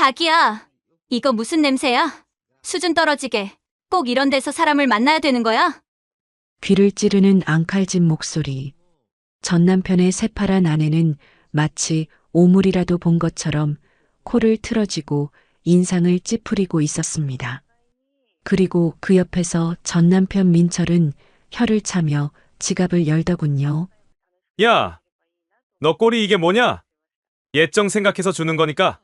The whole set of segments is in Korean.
자기야, 이거 무슨 냄새야? 수준 떨어지게 꼭 이런 데서 사람을 만나야 되는 거야? 귀를 찌르는 앙칼진 목소리. 전 남편의 새파란 아내는 마치 오물이라도 본 것처럼 코를 틀어쥐고 인상을 찌푸리고 있었습니다. 그리고 그 옆에서 전 남편 민철은 혀를 차며 지갑을 열더군요. 야, 너 꼴이 이게 뭐냐? 예정 생각해서 주는 거니까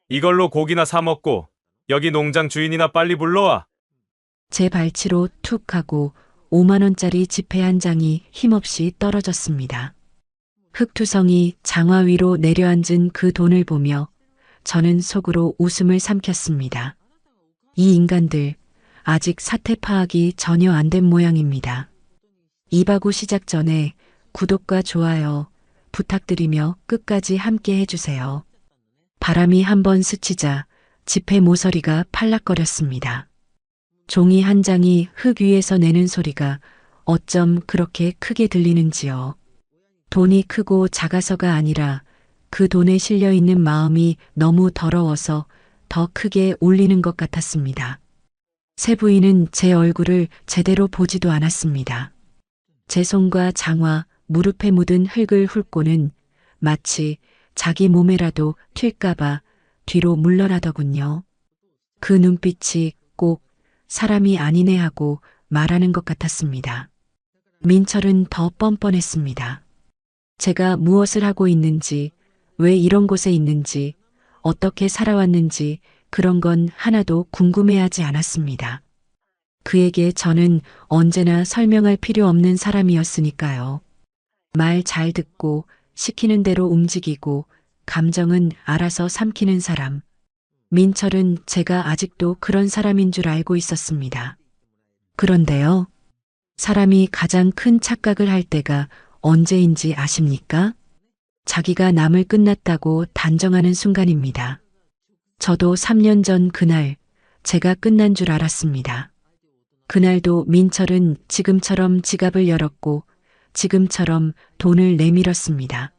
이걸로 고기나 사 먹고 여기 농장 주인이나 빨리 불러와. 제 발치로 툭 하고 5만 원짜리 지폐 한 장이 힘없이 떨어졌습니다. 흙투성이 장화 위로 내려앉은 그 돈을 보며 저는 속으로 웃음을 삼켰습니다. 이 인간들 아직 사태 파악이 전혀 안 된 모양입니다. 이바구 시작 전에 구독과 좋아요 부탁드리며 끝까지 함께 해주세요. 바람이 한번 스치자 지폐 모서리가 팔락거렸습니다. 종이 한 장이 흙 위에서 내는 소리가 어쩜 그렇게 크게 들리는지요. 돈이 크고 작아서가 아니라 그 돈에 실려 있는 마음이 너무 더러워서 더 크게 울리는 것 같았습니다. 새 부인은 제 얼굴을 제대로 보지도 않았습니다. 제 손과 장화, 무릎에 묻은 흙을 훑고는 마치 자기 몸에라도 튈까봐 뒤로 물러나더군요. 그 눈빛이 꼭 사람이 아니네 하고 말하는 것 같았습니다. 민철은 더 뻔뻔했습니다. 제가 무엇을 하고 있는지, 왜 이런 곳에 있는지, 어떻게 살아왔는지 그런 건 하나도 궁금해하지 않았습니다. 그에게 저는 언제나 설명할 필요 없는 사람이었으니까요. 말 잘 듣고 시키는 대로 움직이고 감정은 알아서 삼키는 사람. 민철은 제가 아직도 그런 사람인 줄 알고 있었습니다. 그런데요. 사람이 가장 큰 착각을 할 때가 언제인지 아십니까? 자기가 남을 끝났다고 단정하는 순간입니다. 저도 3년 전 그날 제가 끝난 줄 알았습니다. 그날도 민철은 지금처럼 지갑을 열었고 지금처럼 돈을 내밀었습니다.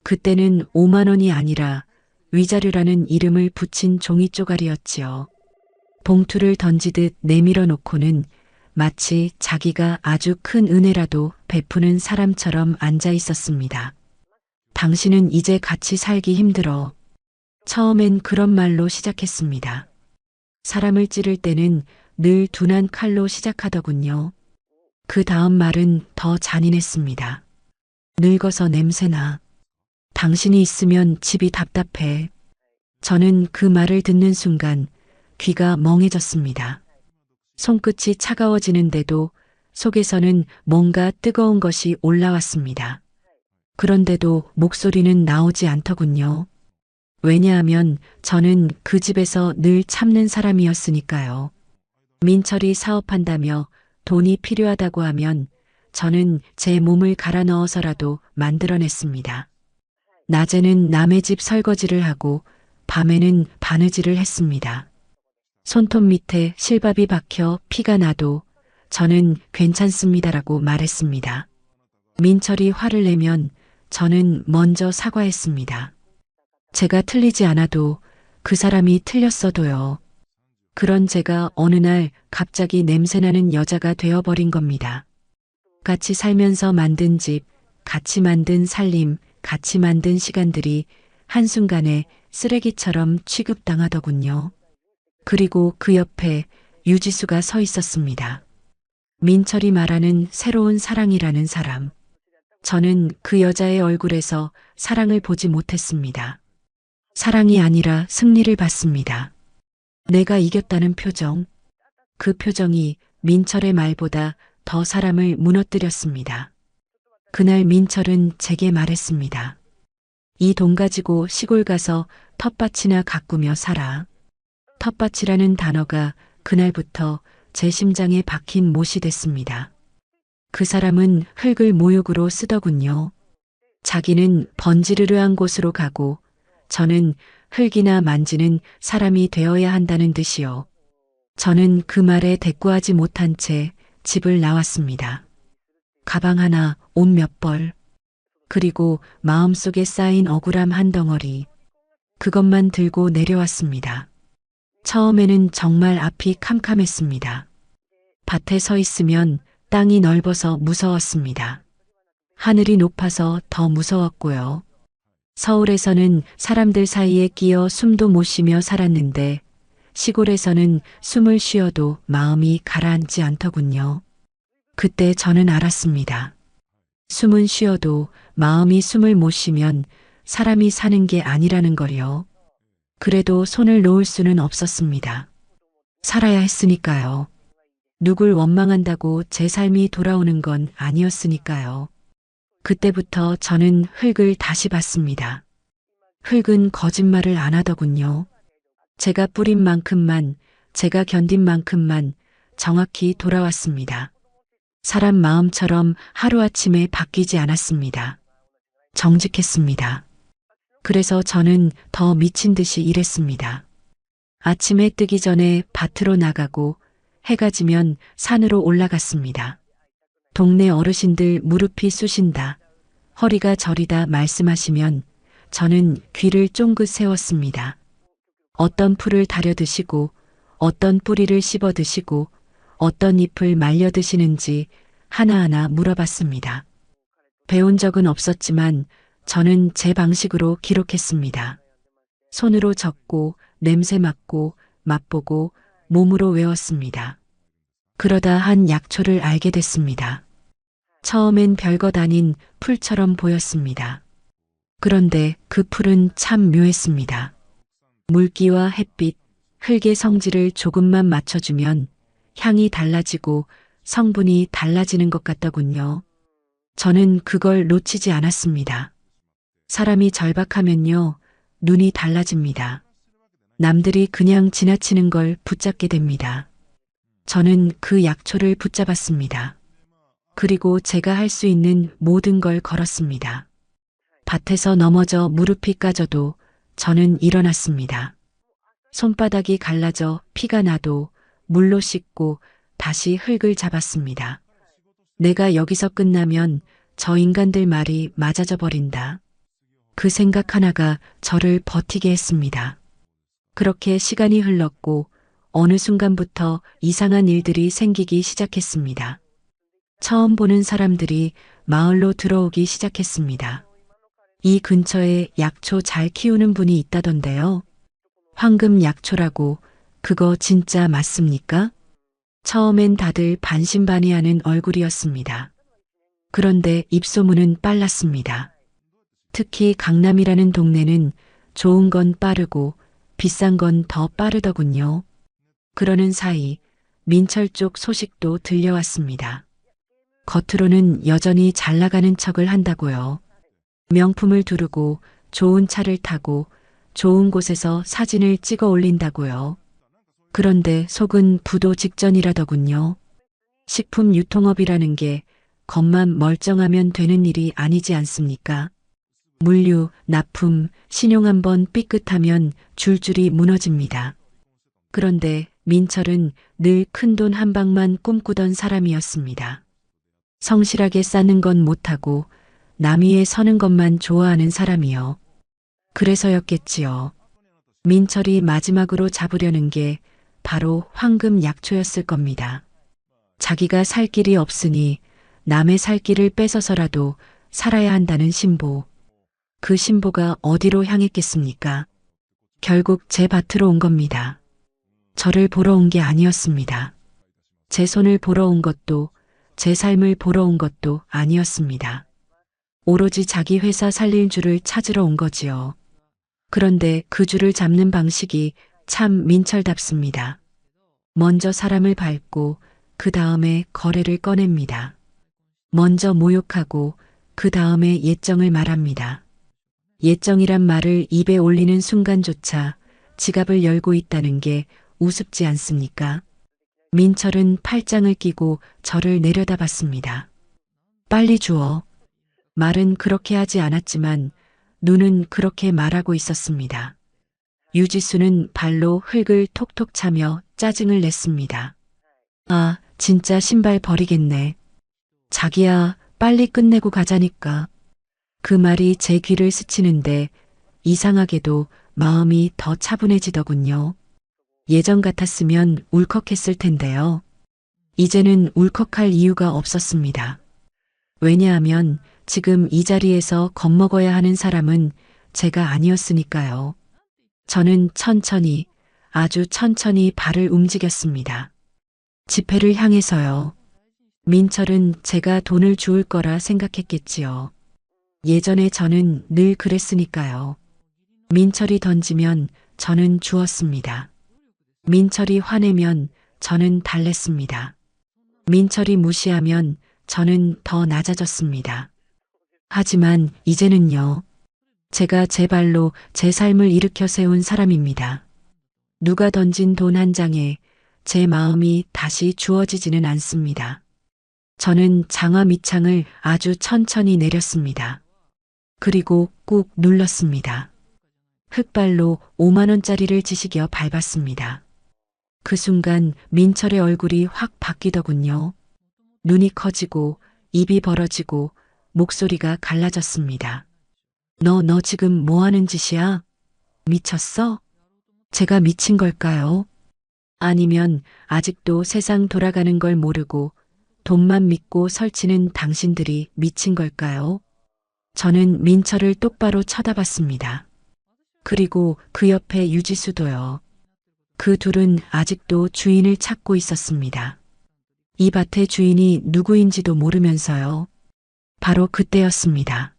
그때는 5만 원이 아니라 위자료라는 이름을 붙인 종이 쪼가리였지요. 봉투를 던지듯 내밀어 놓고는 마치 자기가 아주 큰 은혜라도 베푸는 사람처럼 앉아 있었습니다. 당신은 이제 같이 살기 힘들어. 처음엔 그런 말로 시작했습니다. 사람을 찌를 때는 늘 둔한 칼로 시작하더군요. 그 다음 말은 더 잔인했습니다. 늙어서 냄새나. 당신이 있으면 집이 답답해. 저는 그 말을 듣는 순간 귀가 멍해졌습니다. 손끝이 차가워지는데도 속에서는 뭔가 뜨거운 것이 올라왔습니다. 그런데도 목소리는 나오지 않더군요. 왜냐하면 저는 그 집에서 늘 참는 사람이었으니까요. 민철이 사업한다며 돈이 필요하다고 하면 저는 제 몸을 갈아 넣어서라도 만들어냈습니다. 낮에는 남의 집 설거지를 하고 밤에는 바느질을 했습니다. 손톱 밑에 실밥이 박혀 피가 나도 저는 괜찮습니다라고 말했습니다. 민철이 화를 내면 저는 먼저 사과했습니다. 제가 틀리지 않아도 그 사람이 틀렸어도요. 그런 제가 어느 날 갑자기 냄새나는 여자가 되어버린 겁니다. 같이 살면서 만든 집, 같이 만든 살림, 같이 만든 시간들이 한순간에 쓰레기처럼 취급당하더군요. 그리고 그 옆에 유지수가 서 있었습니다. 민철이 말하는 새로운 사랑이라는 사람. 저는 그 여자의 얼굴에서 사랑을 보지 못했습니다. 사랑이 아니라 승리를 봤습니다. 내가 이겼다는 표정. 그 표정이 민철의 말보다 더 사람을 무너뜨렸습니다. 그날 민철은 제게 말했습니다. 이 돈 가지고 시골 가서 텃밭이나 가꾸며 살아. 텃밭이라는 단어가 그날부터 제 심장에 박힌 못이 됐습니다. 그 사람은 흙을 모욕으로 쓰더군요. 자기는 번지르르한 곳으로 가고 저는 흙이나 만지는 사람이 되어야 한다는 듯이요. 저는 그 말에 대꾸하지 못한 채 집을 나왔습니다. 가방 하나, 옷 몇 벌, 그리고 마음속에 쌓인 억울함 한 덩어리. 그것만 들고 내려왔습니다. 처음에는 정말 앞이 캄캄했습니다. 밭에 서 있으면 땅이 넓어서 무서웠습니다. 하늘이 높아서 더 무서웠고요. 서울에서는 사람들 사이에 끼어 숨도 못 쉬며 살았는데 시골에서는 숨을 쉬어도 마음이 가라앉지 않더군요. 그때 저는 알았습니다. 숨은 쉬어도 마음이 숨을 못 쉬면 사람이 사는 게 아니라는 걸요. 그래도 손을 놓을 수는 없었습니다. 살아야 했으니까요. 누굴 원망한다고 제 삶이 돌아오는 건 아니었으니까요. 그때부터 저는 흙을 다시 봤습니다. 흙은 거짓말을 안 하더군요. 제가 뿌린 만큼만, 제가 견딘 만큼만 정확히 돌아왔습니다. 사람 마음처럼 하루아침에 바뀌지 않았습니다. 정직했습니다. 그래서 저는 더 미친 듯이 일했습니다. 아침에 뜨기 전에 밭으로 나가고 해가 지면 산으로 올라갔습니다. 동네 어르신들 무릎이 쑤신다, 허리가 저리다 말씀하시면 저는 귀를 쫑긋 세웠습니다. 어떤 풀을 다려 드시고 어떤 뿌리를 씹어 드시고 어떤 잎을 말려 드시는지 하나하나 물어봤습니다. 배운 적은 없었지만 저는 제 방식으로 기록했습니다. 손으로 적고 냄새 맡고 맛보고 몸으로 외웠습니다. 그러다 한 약초를 알게 됐습니다. 처음엔 별것 아닌 풀처럼 보였습니다. 그런데 그 풀은 참 묘했습니다. 물기와 햇빛, 흙의 성질을 조금만 맞춰주면 향이 달라지고 성분이 달라지는 것 같더군요. 저는 그걸 놓치지 않았습니다. 사람이 절박하면요, 눈이 달라집니다. 남들이 그냥 지나치는 걸 붙잡게 됩니다. 저는 그 약초를 붙잡았습니다. 그리고 제가 할 수 있는 모든 걸 걸었습니다. 밭에서 넘어져 무릎이 까져도 저는 일어났습니다. 손바닥이 갈라져 피가 나도 물로 씻고 다시 흙을 잡았습니다. 내가 여기서 끝나면 저 인간들 말이 맞아져 버린다. 그 생각 하나가 저를 버티게 했습니다. 그렇게 시간이 흘렀고 어느 순간부터 이상한 일들이 생기기 시작했습니다. 처음 보는 사람들이 마을로 들어오기 시작했습니다. 이 근처에 약초 잘 키우는 분이 있다던데요. 황금 약초라고 그거 진짜 맞습니까? 처음엔 다들 반신반의하는 얼굴이었습니다. 그런데 입소문은 빨랐습니다. 특히 강남이라는 동네는 좋은 건 빠르고 비싼 건 더 빠르더군요. 그러는 사이 민철 쪽 소식도 들려왔습니다. 겉으로는 여전히 잘 나가는 척을 한다고요. 명품을 두르고 좋은 차를 타고 좋은 곳에서 사진을 찍어 올린다고요. 그런데 속은 부도 직전이라더군요. 식품 유통업이라는 게 겉만 멀쩡하면 되는 일이 아니지 않습니까? 물류, 납품, 신용 한번 삐끗하면 줄줄이 무너집니다. 그런데 민철은 늘 큰돈 한 방만 꿈꾸던 사람이었습니다. 성실하게 싸는 건 못하고 남 위에 서는 것만 좋아하는 사람이요. 그래서였겠지요. 민철이 마지막으로 잡으려는 게 바로 황금 약초였을 겁니다. 자기가 살 길이 없으니 남의 살 길을 뺏어서라도 살아야 한다는 신보. 그 신보가 어디로 향했겠습니까? 결국 제 밭으로 온 겁니다. 저를 보러 온 게 아니었습니다. 제 손을 보러 온 것도 제 삶을 보러 온 것도 아니었습니다. 오로지 자기 회사 살릴 줄을 찾으러 온 거지요. 그런데 그 줄을 잡는 방식이 참 민철답습니다. 먼저 사람을 밟고 그 다음에 거래를 꺼냅니다. 먼저 모욕하고 그 다음에 예정을 말합니다. 예정이란 말을 입에 올리는 순간조차 지갑을 열고 있다는 게 우습지 않습니까? 민철은 팔짱을 끼고 저를 내려다봤습니다. 빨리 주어. 말은 그렇게 하지 않았지만 눈은 그렇게 말하고 있었습니다. 유지수는 발로 흙을 톡톡 차며 짜증을 냈습니다. 아, 진짜 신발 버리겠네. 자기야, 빨리 끝내고 가자니까. 그 말이 제 귀를 스치는데 이상하게도 마음이 더 차분해지더군요. 예전 같았으면 울컥했을 텐데요. 이제는 울컥할 이유가 없었습니다. 왜냐하면 지금 이 자리에서 겁먹어야 하는 사람은 제가 아니었으니까요. 저는 천천히, 아주 천천히 발을 움직였습니다. 집회를 향해서요. 민철은 제가 돈을 주울 거라 생각했겠지요. 예전에 저는 늘 그랬으니까요. 민철이 던지면 저는 주었습니다. 민철이 화내면 저는 달랬습니다. 민철이 무시하면 저는 더 낮아졌습니다. 하지만 이제는요. 제가 제 발로 제 삶을 일으켜 세운 사람입니다. 누가 던진 돈 한 장에 제 마음이 다시 주어지지는 않습니다. 저는 장화 밑창을 아주 천천히 내렸습니다. 그리고 꾹 눌렀습니다. 흙발로 5만 원짜리를 지시겨 밟았습니다. 그 순간 민철의 얼굴이 확 바뀌더군요. 눈이 커지고 입이 벌어지고 목소리가 갈라졌습니다. 너 지금 뭐 하는 짓이야? 미쳤어? 제가 미친 걸까요? 아니면 아직도 세상 돌아가는 걸 모르고 돈만 믿고 설치는 당신들이 미친 걸까요? 저는 민철을 똑바로 쳐다봤습니다. 그리고 그 옆에 유지수도요. 그 둘은 아직도 주인을 찾고 있었습니다. 이 밭의 주인이 누구인지도 모르면서요. 바로 그때였습니다.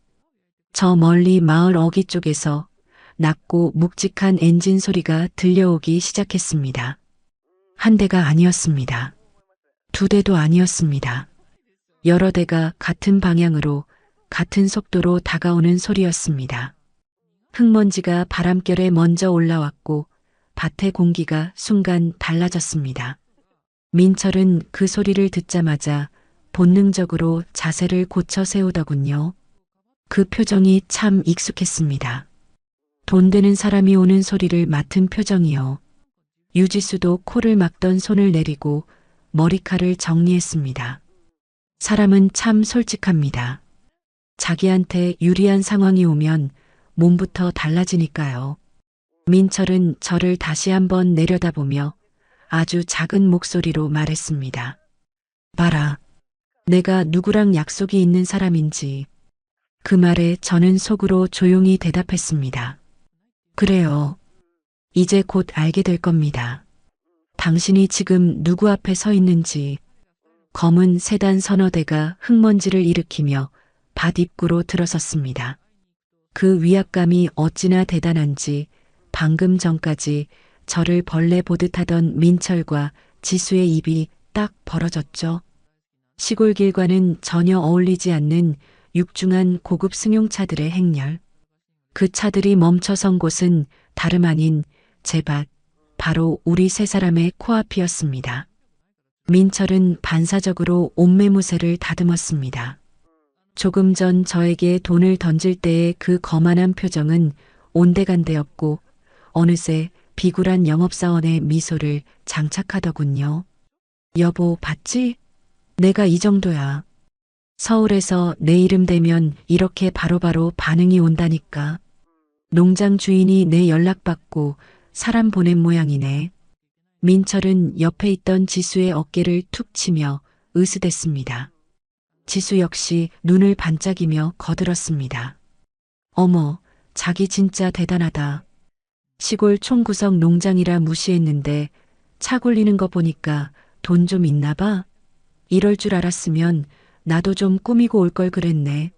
저 멀리 마을 어귀 쪽에서 낮고 묵직한 엔진 소리가 들려오기 시작했습니다. 한 대가 아니었습니다. 두 대도 아니었습니다. 여러 대가 같은 방향으로 같은 속도로 다가오는 소리였습니다. 흙먼지가 바람결에 먼저 올라왔고 밭의 공기가 순간 달라졌습니다. 민철은 그 소리를 듣자마자 본능적으로 자세를 고쳐 세우더군요. 그 표정이 참 익숙했습니다. 돈 되는 사람이 오는 소리를 맡은 표정이요. 유지수도 코를 막던 손을 내리고 머리칼을 정리했습니다. 사람은 참 솔직합니다. 자기한테 유리한 상황이 오면 몸부터 달라지니까요. 민철은 저를 다시 한번 내려다보며 아주 작은 목소리로 말했습니다. 봐라, 내가 누구랑 약속이 있는 사람인지. 그 말에 저는 속으로 조용히 대답했습니다. 그래요. 이제 곧 알게 될 겁니다. 당신이 지금 누구 앞에 서 있는지. 검은 세단 서너 대가 흙먼지를 일으키며 밭 입구로 들어섰습니다. 그 위압감이 어찌나 대단한지 방금 전까지 저를 벌레 보듯 하던 민철과 지수의 입이 딱 벌어졌죠. 시골길과는 전혀 어울리지 않는 육중한 고급 승용차들의 행렬. 그 차들이 멈춰선 곳은 다름 아닌 제 밭, 바로 우리 세 사람의 코앞이었습니다. 민철은 반사적으로 옷매무새를 다듬었습니다. 조금 전 저에게 돈을 던질 때의 그 거만한 표정은 온데간데였고 어느새 비굴한 영업사원의 미소를 장착하더군요. 여보, 봤지? 내가 이 정도야. 서울에서 내 이름 대면 이렇게 바로바로 반응이 온다니까. 농장 주인이 내 연락받고 사람 보낸 모양이네. 민철은 옆에 있던 지수의 어깨를 툭 치며 으스댔습니다. 지수 역시 눈을 반짝이며 거들었습니다. 어머, 자기 진짜 대단하다. 시골 총구석 농장이라 무시했는데 차 굴리는 거 보니까 돈 좀 있나 봐. 이럴 줄 알았으면 나도 좀 꾸미고 올 걸 그랬네.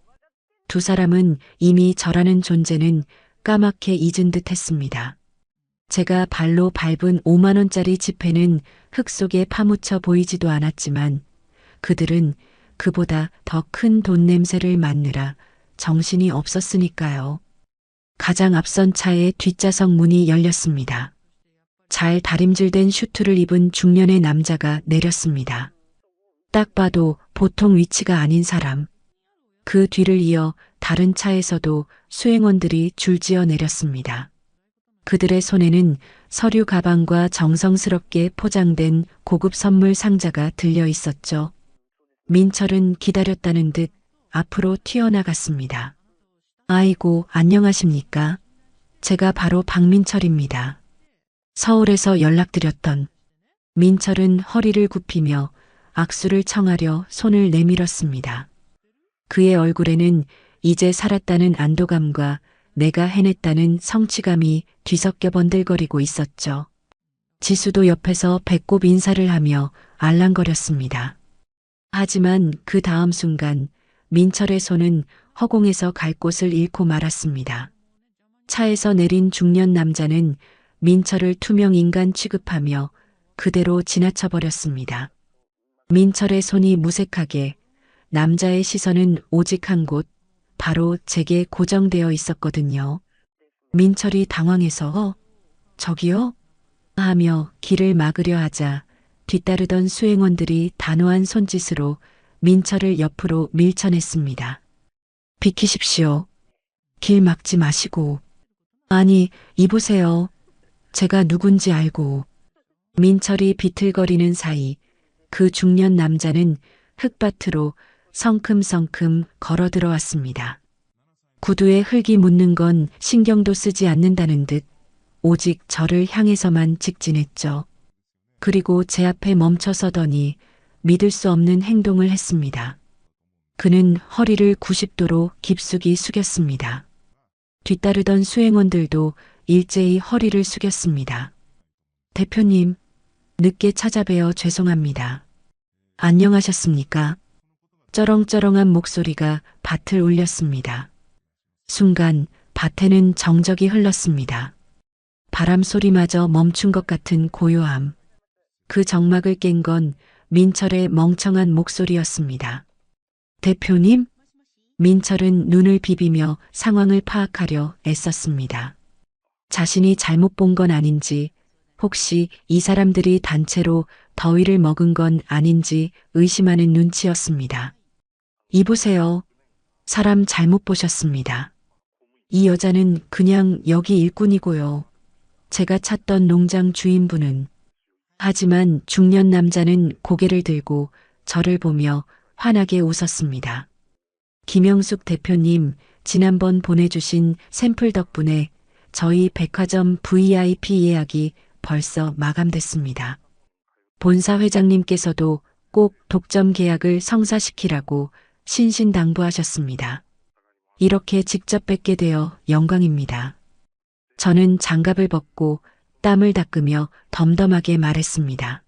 두 사람은 이미 저라는 존재는 까맣게 잊은 듯 했습니다. 제가 발로 밟은 5만 원짜리 지폐는 흙 속에 파묻혀 보이지도 않았지만 그들은 그보다 더 큰 돈 냄새를 맡느라 정신이 없었으니까요. 가장 앞선 차의 뒷좌석 문이 열렸습니다. 잘 다림질된 슈트를 입은 중년의 남자가 내렸습니다. 딱 봐도 보통 위치가 아닌 사람. 그 뒤를 이어 다른 차에서도 수행원들이 줄지어 내렸습니다. 그들의 손에는 서류 가방과 정성스럽게 포장된 고급 선물 상자가 들려 있었죠. 민철은 기다렸다는 듯 앞으로 튀어나갔습니다. 아이고, 안녕하십니까? 제가 바로 박민철입니다. 서울에서 연락드렸던. 민철은 허리를 굽히며 악수를 청하려 손을 내밀었습니다. 그의 얼굴에는 이제 살았다는 안도감과 내가 해냈다는 성취감이 뒤섞여 번들거리고 있었죠. 지수도 옆에서 배꼽 인사를 하며 알랑거렸습니다. 하지만 그 다음 순간 민철의 손은 허공에서 갈 곳을 잃고 말았습니다. 차에서 내린 중년 남자는 민철을 투명 인간 취급하며 그대로 지나쳐 버렸습니다. 민철의 손이 무색하게, 남자의 시선은 오직 한 곳, 바로 제게 고정되어 있었거든요. 민철이 당황해서 저기요? 하며 길을 막으려 하자 뒤따르던 수행원들이 단호한 손짓으로 민철을 옆으로 밀쳐냈습니다. 비키십시오. 길 막지 마시고. 아니, 이보세요. 제가 누군지 알고. 민철이 비틀거리는 사이 그 중년 남자는 흙밭으로 성큼성큼 걸어 들어왔습니다. 구두에 흙이 묻는 건 신경도 쓰지 않는다는 듯 오직 저를 향해서만 직진했죠. 그리고 제 앞에 멈춰 서더니 믿을 수 없는 행동을 했습니다. 그는 허리를 90도로 깊숙이 숙였습니다. 뒤따르던 수행원들도 일제히 허리를 숙였습니다. 대표님, 늦게 찾아뵈어 죄송합니다. 안녕하셨습니까? 쩌렁쩌렁한 목소리가 밭을 울렸습니다. 순간 밭에는 정적이 흘렀습니다. 바람 소리마저 멈춘 것 같은 고요함. 그 정막을 깬 건 민철의 멍청한 목소리였습니다. 대표님? 민철은 눈을 비비며 상황을 파악하려 애썼습니다. 자신이 잘못 본 건 아닌지, 혹시 이 사람들이 단체로 더위를 먹은 건 아닌지 의심하는 눈치였습니다. 이보세요. 사람 잘못 보셨습니다. 이 여자는 그냥 여기 일꾼이고요. 제가 찾던 농장 주인분은. 하지만 중년 남자는 고개를 들고 저를 보며 환하게 웃었습니다. 김영숙 대표님, 지난번 보내주신 샘플 덕분에 저희 백화점 VIP 예약이 벌써 마감됐습니다. 본사 회장님께서도 꼭 독점 계약을 성사시키라고 신신당부하셨습니다. 이렇게 직접 뵙게 되어 영광입니다. 저는 장갑을 벗고 땀을 닦으며 덤덤하게 말했습니다.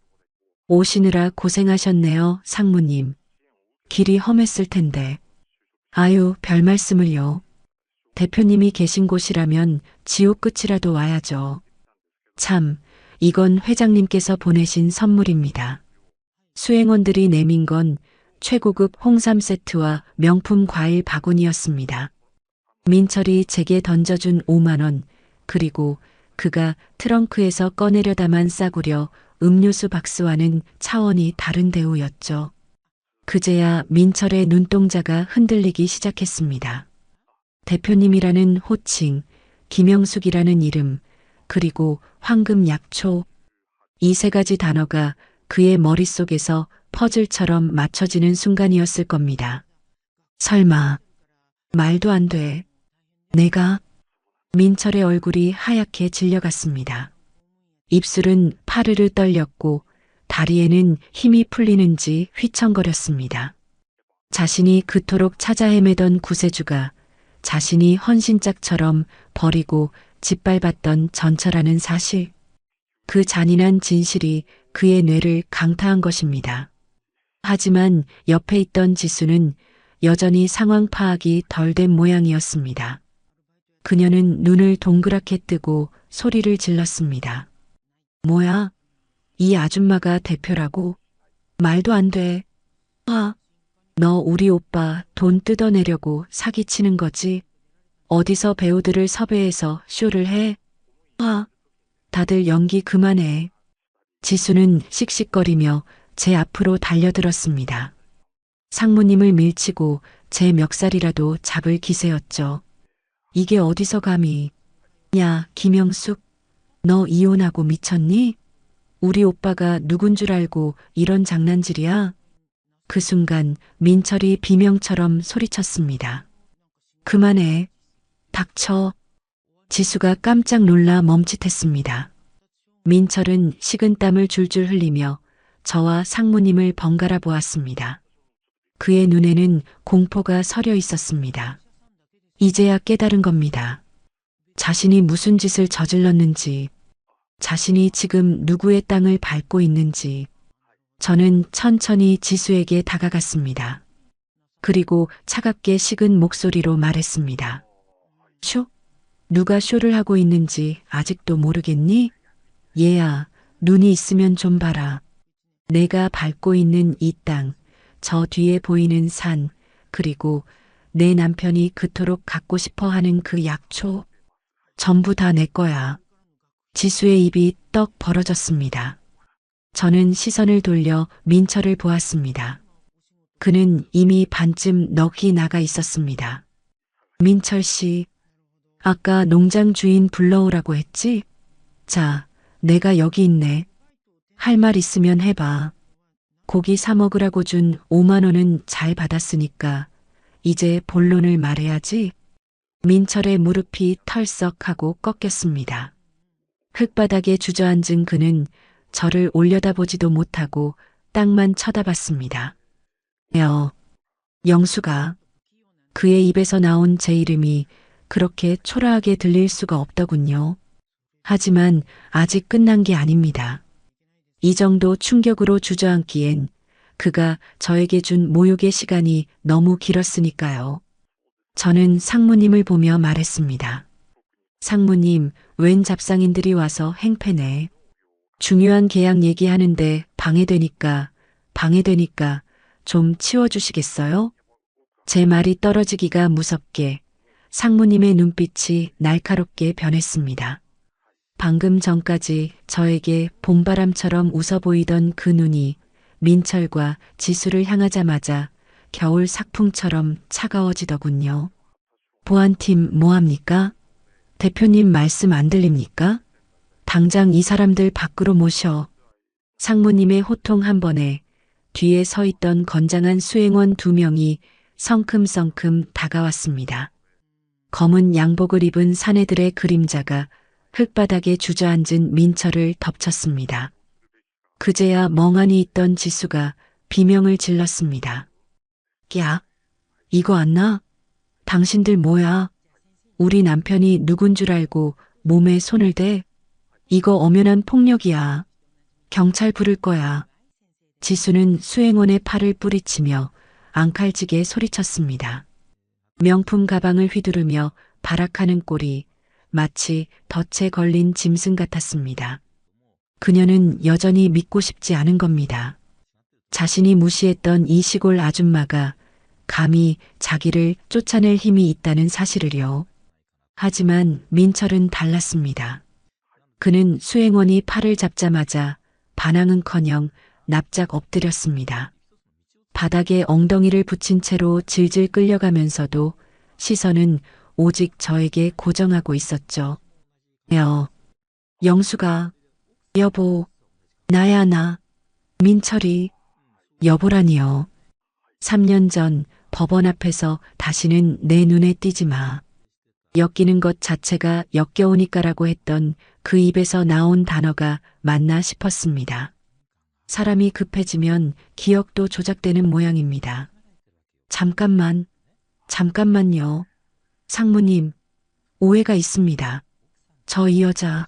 오시느라 고생하셨네요, 상무님. 길이 험했을 텐데. 아유, 별 말씀을요. 대표님이 계신 곳이라면 지옥 끝이라도 와야죠. 참, 이건 회장님께서 보내신 선물입니다. 수행원들이 내민 건 최고급 홍삼 세트와 명품 과일 바구니였습니다. 민철이 제게 던져준 5만 원, 그리고 그가 트렁크에서 꺼내려다만 싸구려 음료수 박스와는 차원이 다른 대우였죠. 그제야 민철의 눈동자가 흔들리기 시작했습니다. 대표님이라는 호칭, 김영숙이라는 이름, 그리고 황금 약초. 이 세 가지 단어가 그의 머릿속에서 퍼즐처럼 맞춰지는 순간이었을 겁니다. 설마, 말도 안 돼. 내가? 민철의 얼굴이 하얗게 질려갔습니다. 입술은 파르르 떨렸고 다리에는 힘이 풀리는지 휘청거렸습니다. 자신이 그토록 찾아 헤매던 구세주가 자신이 헌신짝처럼 버리고 짓밟았던 전처라는 사실. 그 잔인한 진실이 그의 뇌를 강타한 것입니다. 하지만 옆에 있던 지수는 여전히 상황 파악이 덜 된 모양이었습니다. 그녀는 눈을 동그랗게 뜨고 소리를 질렀습니다. 뭐야? 이 아줌마가 대표라고? 말도 안 돼. 너 우리 오빠 돈 뜯어내려고 사기치는 거지? 어디서 배우들을 섭외해서 쇼를 해? 다들 연기 그만해. 지수는 씩씩거리며 제 앞으로 달려들었습니다. 상무님을 밀치고 제 멱살이라도 잡을 기세였죠. 이게 어디서 감히. 야, 김영숙, 너 이혼하고 미쳤니? 우리 오빠가 누군 줄 알고 이런 장난질이야? 그 순간 민철이 비명처럼 소리쳤습니다. 그만해. 닥쳐. 지수가 깜짝 놀라 멈칫했습니다. 민철은 식은땀을 줄줄 흘리며 저와 상무님을 번갈아 보았습니다. 그의 눈에는 공포가 서려 있었습니다. 이제야 깨달은 겁니다. 자신이 무슨 짓을 저질렀는지, 자신이 지금 누구의 땅을 밟고 있는지. 저는 천천히 지수에게 다가갔습니다. 그리고 차갑게 식은 목소리로 말했습니다. 쇼? 누가 쇼를 하고 있는지 아직도 모르겠니? 얘야, 눈이 있으면 좀 봐라. 내가 밟고 있는 이 땅, 저 뒤에 보이는 산, 그리고 내 남편이 그토록 갖고 싶어 하는 그 약초, 전부 다 내 거야. 지수의 입이 떡 벌어졌습니다. 저는 시선을 돌려 민철을 보았습니다. 그는 이미 반쯤 넋이 나가 있었습니다. 민철 씨, 아까 농장 주인 불러오라고 했지? 자, 내가 여기 있네. 할 말 있으면 해봐. 고기 사 먹으라고 준 5만 원은 잘 받았으니까 이제 본론을 말해야지. 민철의 무릎이 털썩하고 꺾였습니다. 흙바닥에 주저앉은 그는 저를 올려다보지도 못하고 땅만 쳐다봤습니다. 영수가. 그의 입에서 나온 제 이름이 그렇게 초라하게 들릴 수가 없더군요. 하지만 아직 끝난 게 아닙니다. 이 정도 충격으로 주저앉기엔 그가 저에게 준 모욕의 시간이 너무 길었으니까요. 저는 상무님을 보며 말했습니다. 상무님, 웬 잡상인들이 와서 행패네. 중요한 계약 얘기하는데 방해되니까 좀 치워주시겠어요? 제 말이 떨어지기가 무섭게 상무님의 눈빛이 날카롭게 변했습니다. 방금 전까지 저에게 봄바람처럼 웃어 보이던 그 눈이 민철과 지수를 향하자마자 겨울 삭풍처럼 차가워지더군요. 보안팀 뭐합니까? 대표님 말씀 안 들립니까? 당장 이 사람들 밖으로 모셔. 상무님의 호통 한 번에 뒤에 서 있던 건장한 수행원 2명이 성큼성큼 다가왔습니다. 검은 양복을 입은 사내들의 그림자가 흙바닥에 주저앉은 민철을 덮쳤습니다. 그제야 멍하니 있던 지수가 비명을 질렀습니다. 야, 이거 안 나? 당신들 뭐야? 우리 남편이 누군 줄 알고 몸에 손을 대? 이거 엄연한 폭력이야. 경찰 부를 거야. 지수는 수행원의 팔을 뿌리치며 앙칼지게 소리쳤습니다. 명품 가방을 휘두르며 발악하는 꼴이 마치 덫에 걸린 짐승 같았습니다. 그녀는 여전히 믿고 싶지 않은 겁니다. 자신이 무시했던 이 시골 아줌마가 감히 자기를 쫓아낼 힘이 있다는 사실을요. 하지만 민철은 달랐습니다. 그는 수행원이 팔을 잡자마자 반항은커녕 납작 엎드렸습니다. 바닥에 엉덩이를 붙인 채로 질질 끌려가면서도 시선은 오직 저에게 고정하고 있었죠. 영수가, 여보, 나야 나, 민철이, 여보라니요. 3년 전 법원 앞에서 다시는 내 눈에 띄지 마. 엮이는 것 자체가 역겨우니까라고 했던 그 입에서 나온 단어가 맞나 싶었습니다. 사람이 급해지면 기억도 조작되는 모양입니다. 잠깐만요. 상무님, 오해가 있습니다. 저 이 여자,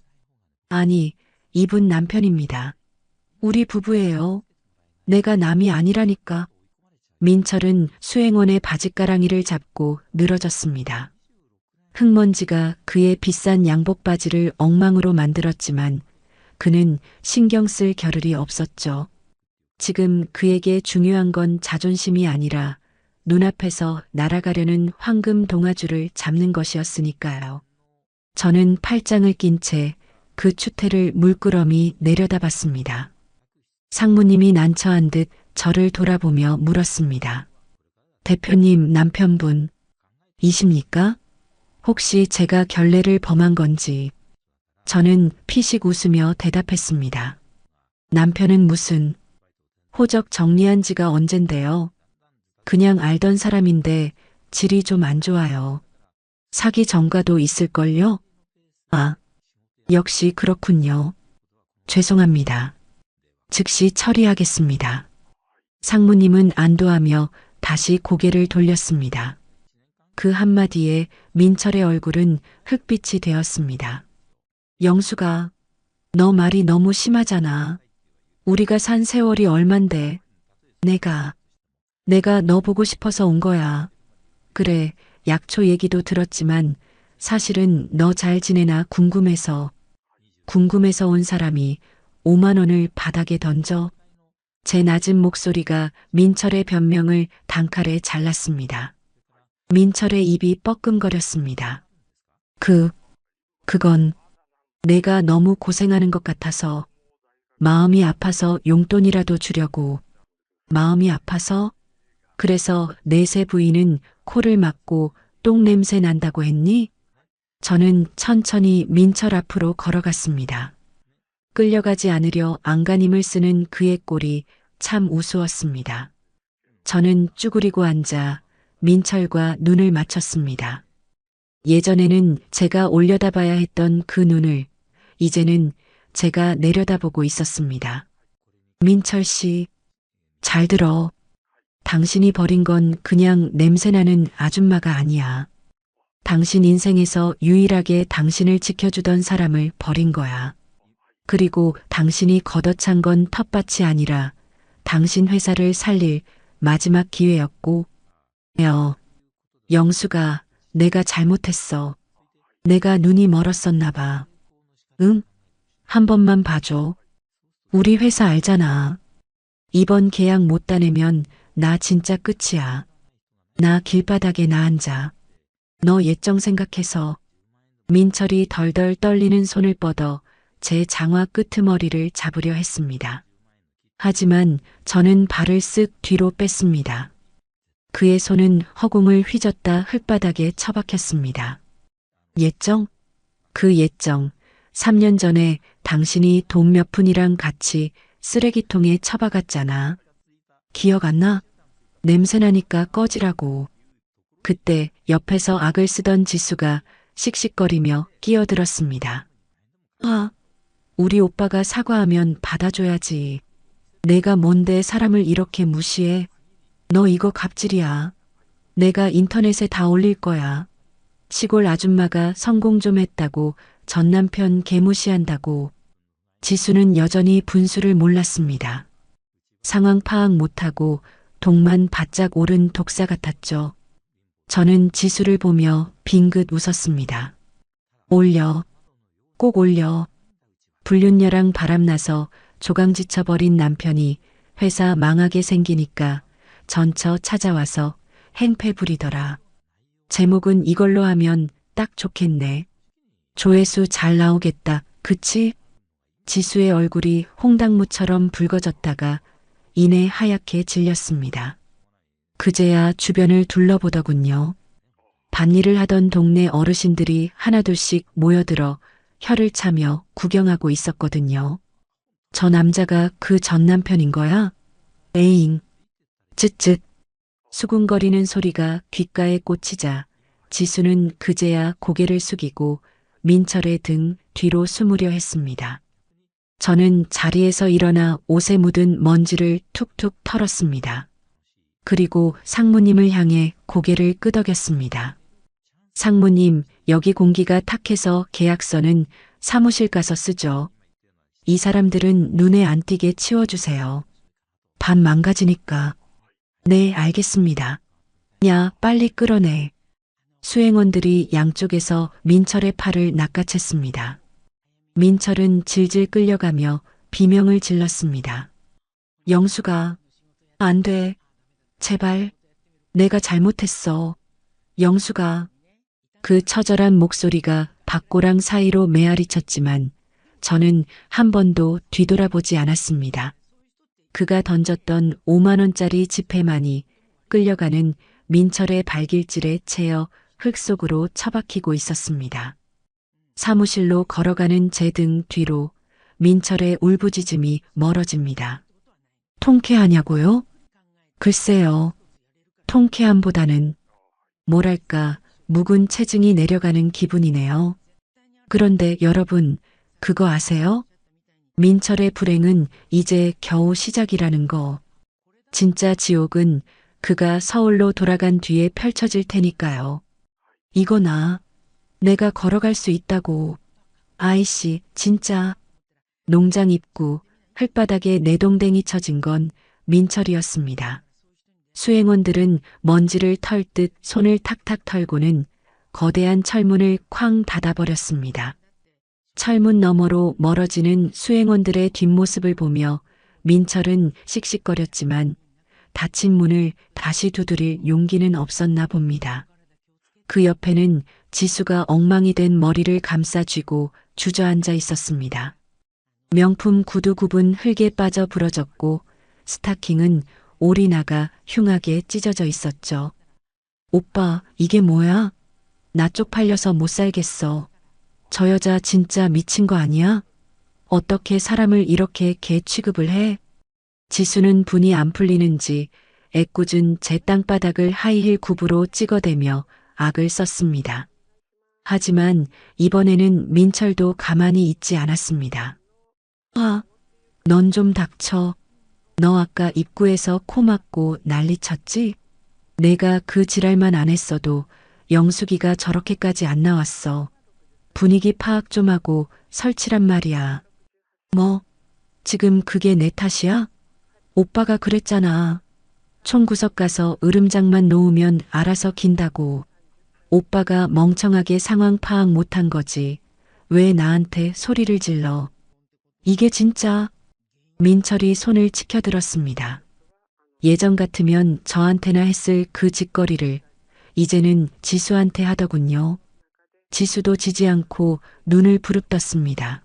아니, 이분 남편입니다. 우리 부부예요. 내가 남이 아니라니까. 민철은 수행원의 바짓가랑이를 잡고 늘어졌습니다. 흙먼지가 그의 비싼 양복 바지를 엉망으로 만들었지만 그는 신경 쓸 겨를이 없었죠. 지금 그에게 중요한 건 자존심이 아니라 눈앞에서 날아가려는 황금 동아줄을 잡는 것이었으니까요. 저는 팔짱을 낀 채 그 추태를 물끄러미 내려다봤습니다. 상무님이 난처한 듯 저를 돌아보며 물었습니다. 대표님 남편분 이십니까? 혹시 제가 결례를 범한 건지. 저는 피식 웃으며 대답했습니다. 남편은 무슨, 호적 정리한 지가 언젠데요. 그냥 알던 사람인데 질이 좀 안 좋아요. 사기 전과도 있을걸요? 아, 역시 그렇군요. 죄송합니다. 즉시 처리하겠습니다. 상무님은 안도하며 다시 고개를 돌렸습니다. 그 한마디에 민철의 얼굴은 흑빛이 되었습니다. 영수가, 너 말이 너무 심하잖아. 우리가 산 세월이 얼만데. 내가 너 보고 싶어서 온 거야. 그래, 약초 얘기도 들었지만 사실은 너 잘 지내나 궁금해서 온 사람이 5만 원을 바닥에 던져. 제 낮은 목소리가 민철의 변명을 단칼에 잘랐습니다. 민철의 입이 뻐끔거렸습니다. 그건 내가 너무 고생하는 것 같아서 마음이 아파서 용돈이라도 주려고. 마음이 아파서? 그래서 내세 부인은 코를 막고 똥 냄새 난다고 했니? 저는 천천히 민철 앞으로 걸어갔습니다. 끌려가지 않으려 안간힘을 쓰는 그의 꼴이 참 우스웠습니다. 저는 쭈그리고 앉아 민철과 눈을 맞췄습니다. 예전에는 제가 올려다봐야 했던 그 눈을 이제는 제가 내려다보고 있었습니다. 민철 씨, 잘 들어. 당신이 버린 건 그냥 냄새나는 아줌마가 아니야. 당신 인생에서 유일하게 당신을 지켜주던 사람을 버린 거야. 그리고 당신이 걷어찬 건 텃밭이 아니라 당신 회사를 살릴 마지막 기회였고, 영수가 내가 잘못했어. 내가 눈이 멀었었나 봐. 응? 한 번만 봐줘. 우리 회사 알잖아. 이번 계약 못 따내면 나 진짜 끝이야. 나 길바닥에 나앉아. 너 예정 생각해서. 민철이 덜덜 떨리는 손을 뻗어 제 장화 끄트머리를 잡으려 했습니다. 하지만 저는 발을 쓱 뒤로 뺐습니다. 그의 손은 허공을 휘젓다 흙바닥에 처박혔습니다. 예정? 그 예정. 3년 전에 당신이 돈 몇 푼이랑 같이 쓰레기통에 처박았잖아. 기억 안 나? 냄새나니까 꺼지라고. 그때 옆에서 악을 쓰던 지수가 씩씩거리며 끼어들었습니다. 우리 오빠가 사과하면 받아줘야지. 내가 뭔데 사람을 이렇게 무시해? 너 이거 갑질이야. 내가 인터넷에 다 올릴 거야. 시골 아줌마가 성공 좀 했다고 전 남편 개무시한다고. 지수는 여전히 분수를 몰랐습니다. 상황 파악 못하고 독만 바짝 오른 독사 같았죠. 저는 지수를 보며 빙긋 웃었습니다. 올려. 꼭 올려. 불륜녀랑 바람나서 조강지쳐버린 남편이 회사 망하게 생기니까 전처 찾아와서 행패 부리더라. 제목은 이걸로 하면 딱 좋겠네. 조회수 잘 나오겠다. 그치? 지수의 얼굴이 홍당무처럼 붉어졌다가 이내 하얗게 질렸습니다. 그제야 주변을 둘러보더군요. 밭일을 하던 동네 어르신들이 하나둘씩 모여들어 혀를 차며 구경하고 있었거든요. 저 남자가 그 전 남편인 거야? 에잉. 쯧쯧. 수군거리는 소리가 귓가에 꽂히자 지수는 그제야 고개를 숙이고 민철의 등 뒤로 숨으려 했습니다. 저는 자리에서 일어나 옷에 묻은 먼지를 툭툭 털었습니다. 그리고 상무님을 향해 고개를 끄덕였습니다. 상무님, 여기 공기가 탁해서 계약서는 사무실 가서 쓰죠. 이 사람들은 눈에 안 띄게 치워주세요. 밭 망가지니까. 네, 알겠습니다. 야, 빨리 끌어내. 수행원들이 양쪽에서 민철의 팔을 낚아챘습니다. 민철은 질질 끌려가며 비명을 질렀습니다. 영수가, 안 돼. 제발. 내가 잘못했어. 영수가. 그 처절한 목소리가 박고랑 사이로 메아리쳤지만 저는 한 번도 뒤돌아보지 않았습니다. 그가 던졌던 5만 원짜리 지폐만이 끌려가는 민철의 발길질에 채여 흙 속으로 처박히고 있었습니다. 사무실로 걸어가는 제 등 뒤로 민철의 울부짖음이 멀어집니다. 통쾌하냐고요? 글쎄요. 통쾌함보다는 뭐랄까 묵은 체증이 내려가는 기분이네요. 그런데 여러분, 그거 아세요? 민철의 불행은 이제 겨우 시작이라는 거. 진짜 지옥은 그가 서울로 돌아간 뒤에 펼쳐질 테니까요. 이거나 내가 걸어갈 수 있다고. 아이씨, 진짜. 농장 입구 흙바닥에 내동댕이 쳐진 건 민철이었습니다. 수행원들은 먼지를 털 듯 손을 탁탁 털고는 거대한 철문을 쾅 닫아버렸습니다. 철문 너머로 멀어지는 수행원들의 뒷모습을 보며 민철은 씩씩거렸지만 닫힌 문을 다시 두드릴 용기는 없었나 봅니다. 그 옆에는 지수가 엉망이 된 머리를 감싸 쥐고 주저앉아 있었습니다. 명품 구두 굽은 흙에 빠져 부러졌고 스타킹은 올이 나가 흉하게 찢어져 있었죠. 오빠, 이게 뭐야? 나 쪽팔려서 못 살겠어. 저 여자 진짜 미친 거 아니야? 어떻게 사람을 이렇게 개 취급을 해? 지수는 분이 안 풀리는지 애꿎은 제 땅바닥을 하이힐 굽으로 찍어대며 악을 썼습니다. 하지만 이번에는 민철도 가만히 있지 않았습니다. 아, 넌 좀 닥쳐. 너 아까 입구에서 코 막고 난리쳤지? 내가 그 지랄만 안 했어도 영숙이가 저렇게까지 안 나왔어. 분위기 파악 좀 하고 설치란 말이야. 뭐, 지금 그게 내 탓이야? 오빠가 그랬잖아. 총구석 가서 으름장만 놓으면 알아서 긴다고. 오빠가 멍청하게 상황 파악 못한 거지. 왜 나한테 소리를 질러? 이게 진짜. 민철이 손을 치켜들었습니다. 예전 같으면 저한테나 했을 그 짓거리를 이제는 지수한테 하더군요. 지수도 지지 않고 눈을 부릅떴습니다.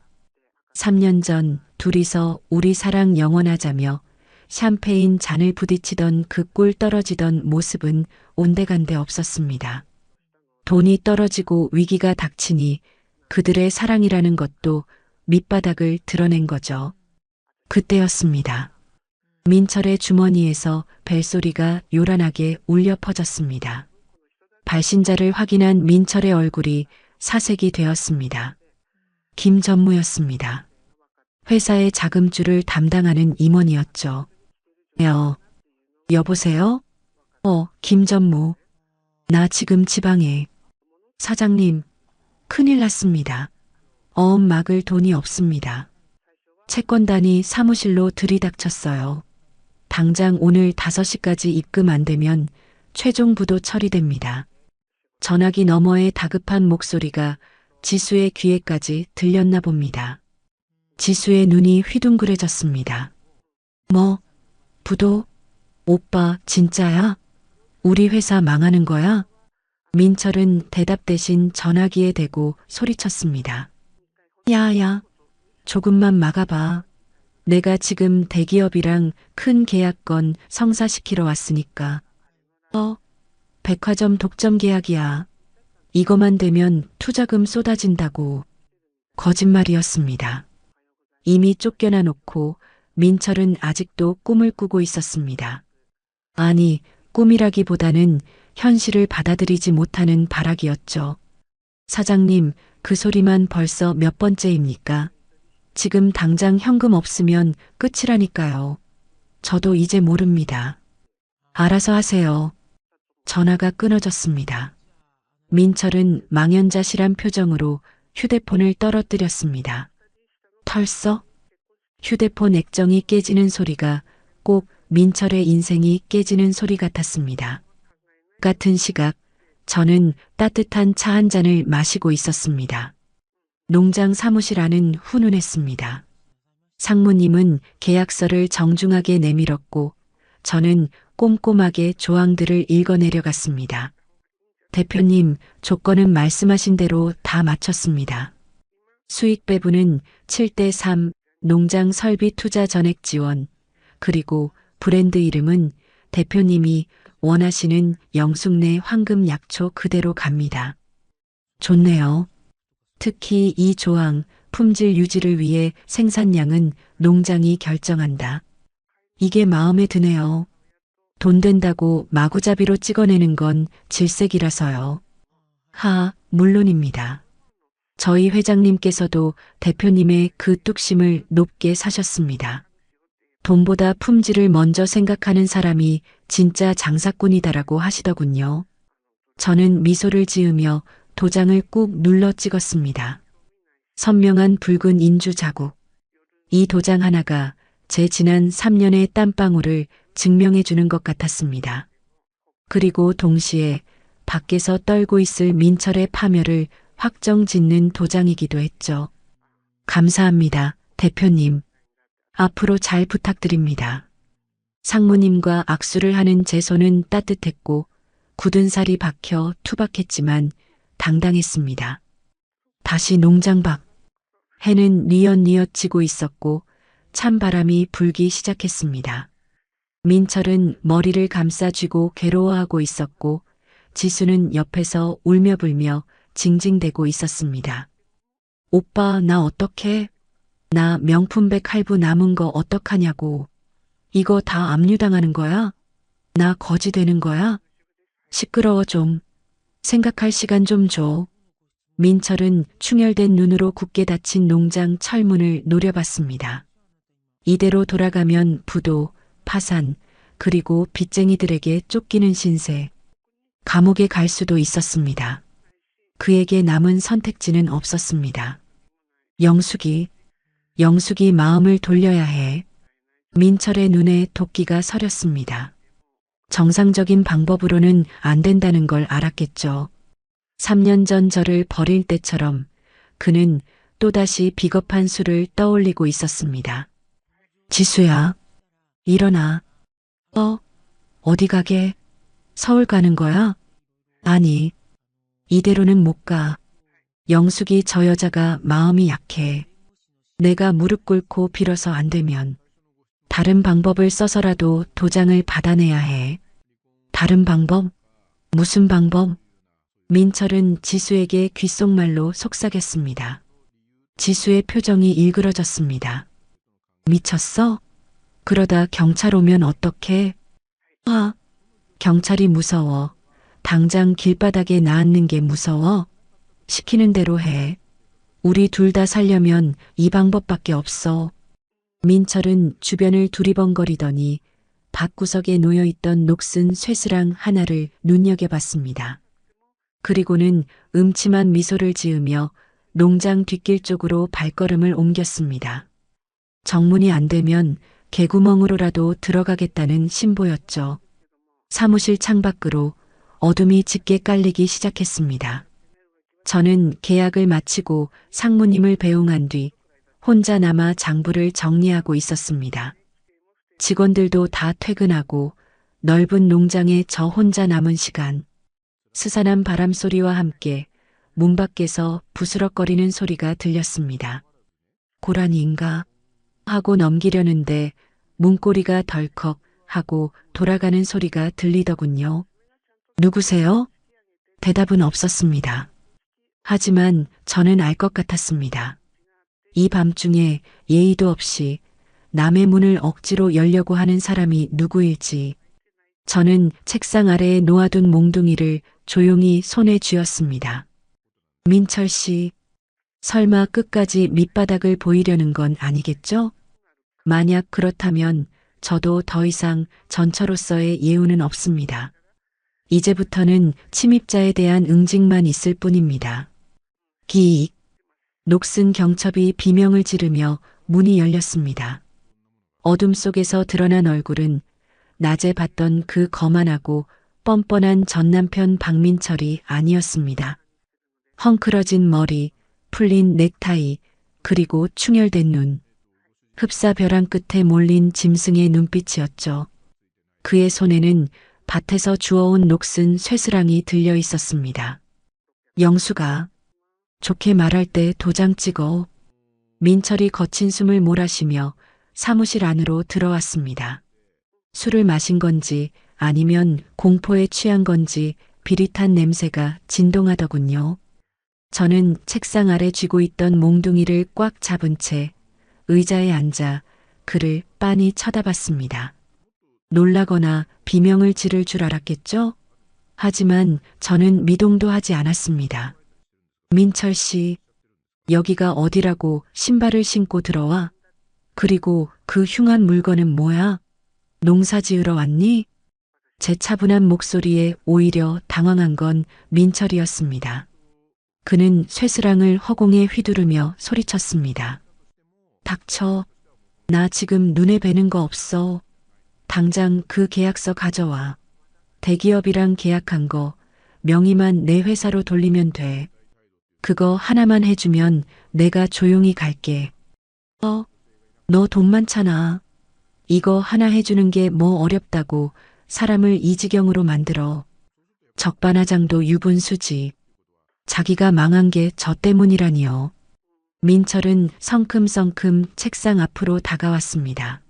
3년 전 둘이서 우리 사랑 영원하자며 샴페인 잔을 부딪히던 그 꿀 떨어지던 모습은 온데간데 없었습니다. 돈이 떨어지고 위기가 닥치니 그들의 사랑이라는 것도 밑바닥을 드러낸 거죠. 그때였습니다. 민철의 주머니에서 벨소리가 요란하게 울려 퍼졌습니다. 발신자를 확인한 민철의 얼굴이 사색이 되었습니다. 김전무였습니다. 회사의 자금줄을 담당하는 임원이었죠. 여보세요? 김전무. 나 지금 지방에. 사장님, 큰일 났습니다. 막을 돈이 없습니다. 채권단이 사무실로 들이닥쳤어요. 당장 오늘 5시까지 입금 안 되면 최종 부도 처리됩니다. 전화기 너머의 다급한 목소리가 지수의 귀에까지 들렸나 봅니다. 지수의 눈이 휘둥그레졌습니다. 뭐, 부도? 오빠, 진짜야? 우리 회사 망하는 거야? 민철은 대답 대신 전화기에 대고 소리쳤습니다. 야야, 조금만 막아봐. 내가 지금 대기업이랑 큰 계약건 성사시키러 왔으니까. 백화점 독점 계약이야. 이거만 되면 투자금 쏟아진다고. 거짓말이었습니다. 이미 쫓겨나 놓고 민철은 아직도 꿈을 꾸고 있었습니다. 아니, 꿈이라기보다는 현실을 받아들이지 못하는 발악이었죠. 사장님, 그 소리만 벌써 몇 번째입니까? 지금 당장 현금 없으면 끝이라니까요. 저도 이제 모릅니다. 알아서 하세요. 전화가 끊어졌습니다. 민철은 망연자실한 표정으로 휴대폰을 떨어뜨렸습니다. 털썩? 휴대폰 액정이 깨지는 소리가 꼭 민철의 인생이 깨지는 소리 같았습니다. 같은 시각, 저는 따뜻한 차 한 잔을 마시고 있었습니다. 농장 사무실 안은 훈훈했습니다. 상무님은 계약서를 정중하게 내밀었고 저는 꼼꼼하게 조항들을 읽어내려갔습니다. 대표님, 조건은 말씀하신 대로 다 마쳤습니다. 수익 배분은 7대3, 농장 설비 투자 전액 지원, 그리고 브랜드 이름은 대표님이 원하시는 영숙내 황금 약초 그대로 갑니다. 좋네요. 특히 이 조항, 품질 유지를 위해 생산량은 농장이 결정한다. 이게 마음에 드네요. 돈 된다고 마구잡이로 찍어내는 건 질색이라서요. 물론입니다. 저희 회장님께서도 대표님의 그 뚝심을 높게 사셨습니다. 돈보다 품질을 먼저 생각하는 사람이 진짜 장사꾼이다라고 하시더군요. 저는 미소를 지으며 도장을 꾹 눌러 찍었습니다. 선명한 붉은 인주 자국. 이 도장 하나가 제 지난 3년의 땀방울을 증명해 주는 것 같았습니다. 그리고 동시에 밖에서 떨고 있을 민철의 파멸을 확정 짓는 도장이기도 했죠. 감사합니다, 대표님. 앞으로 잘 부탁드립니다. 상무님과 악수를 하는 제 손은 따뜻했고 굳은 살이 박혀 투박했지만 당당했습니다. 다시 농장 밖. 해는 뉘엿뉘엿 지고 있었고 찬바람이 불기 시작했습니다. 민철은 머리를 감싸쥐고 괴로워하고 있었고 지수는 옆에서 울며불며 징징대고 있었습니다. 오빠, 나 어떡해? 나 명품백 할부 남은 거 어떡하냐고. 이거 다 압류당하는 거야? 나 거지 되는 거야? 시끄러워 좀. 생각할 시간 좀 줘. 민철은 충혈된 눈으로 굳게 닫힌 농장 철문을 노려봤습니다. 이대로 돌아가면 부도, 파산, 그리고 빚쟁이들에게 쫓기는 신세. 감옥에 갈 수도 있었습니다. 그에게 남은 선택지는 없었습니다. 영숙이 마음을 돌려야 해. 민철의 눈에 도끼가 서렸습니다. 정상적인 방법으로는 안 된다는 걸 알았겠죠. 3년 전 저를 버릴 때처럼 그는 또다시 비겁한 수를 떠올리고 있었습니다. 지수야, 일어나. 어디 가게? 서울 가는 거야? 아니, 이대로는 못 가. 영숙이 저 여자가 마음이 약해. 내가 무릎 꿇고 빌어서 안 되면 다른 방법을 써서라도 도장을 받아내야 해. 다른 방법? 무슨 방법? 민철은 지수에게 귓속말로 속삭였습니다. 지수의 표정이 일그러졌습니다. 미쳤어? 그러다 경찰 오면 어떡해? 경찰이 무서워. 당장 길바닥에 놔앉는 게 무서워? 시키는 대로 해. 우리 둘 다 살려면 이 방법밖에 없어. 민철은 주변을 두리번거리더니 밭구석에 놓여있던 녹슨 쇠스랑 하나를 눈여겨봤습니다. 그리고는 음침한 미소를 지으며 농장 뒷길 쪽으로 발걸음을 옮겼습니다. 정문이 안 되면 개구멍으로라도 들어가겠다는 신보였죠. 사무실 창밖으로 어둠이 짙게 깔리기 시작했습니다. 저는 계약을 마치고 상무님을 배웅한 뒤 혼자 남아 장부를 정리하고 있었습니다. 직원들도 다 퇴근하고 넓은 농장에 저 혼자 남은 시간. 스산한 바람 소리와 함께 문 밖에서 부스럭거리는 소리가 들렸습니다. 고라니인가? 하고 넘기려는데 문고리가 덜컥 하고 돌아가는 소리가 들리더군요. 누구세요? 대답은 없었습니다. 하지만 저는 알 것 같았습니다. 이 밤중에 예의도 없이 남의 문을 억지로 열려고 하는 사람이 누구일지. 저는 책상 아래에 놓아둔 몽둥이를 조용히 손에 쥐었습니다. 민철 씨, 설마 끝까지 밑바닥을 보이려는 건 아니겠죠? 만약 그렇다면 저도 더 이상 전처로서의 예우는 없습니다. 이제부터는 침입자에 대한 응징만 있을 뿐입니다. 기익. 녹슨 경첩이 비명을 지르며 문이 열렸습니다. 어둠 속에서 드러난 얼굴은 낮에 봤던 그 거만하고 뻔뻔한 전남편 박민철이 아니었습니다. 헝클어진 머리, 풀린 넥타이, 그리고 충혈된 눈. 흡사 벼랑 끝에 몰린 짐승의 눈빛이었죠. 그의 손에는 밭에서 주워온 녹슨 쇠스랑이 들려 있었습니다. 영수가 좋게 말할 때 도장 찍어. 민철이 거친 숨을 몰아쉬며 사무실 안으로 들어왔습니다. 술을 마신 건지 아니면 공포에 취한 건지 비릿한 냄새가 진동하더군요. 저는 책상 아래 쥐고 있던 몽둥이를 꽉 잡은 채 의자에 앉아 그를 빤히 쳐다봤습니다. 놀라거나 비명을 지를 줄 알았겠죠? 하지만 저는 미동도 하지 않았습니다. 민철 씨, 여기가 어디라고 신발을 신고 들어와? 그리고 그 흉한 물건은 뭐야? 농사 지으러 왔니? 제 차분한 목소리에 오히려 당황한 건 민철이었습니다. 그는 쇠스랑을 허공에 휘두르며 소리쳤습니다. 닥쳐. 나 지금 눈에 뵈는 거 없어. 당장 그 계약서 가져와. 대기업이랑 계약한 거 명의만 내 회사로 돌리면 돼. 그거 하나만 해주면 내가 조용히 갈게. 너 돈 많잖아. 이거 하나 해주는 게 뭐 어렵다고 사람을 이 지경으로 만들어. 적반하장도 유분수지. 자기가 망한 게 저 때문이라니요. 민철은 성큼성큼 책상 앞으로 다가왔습니다.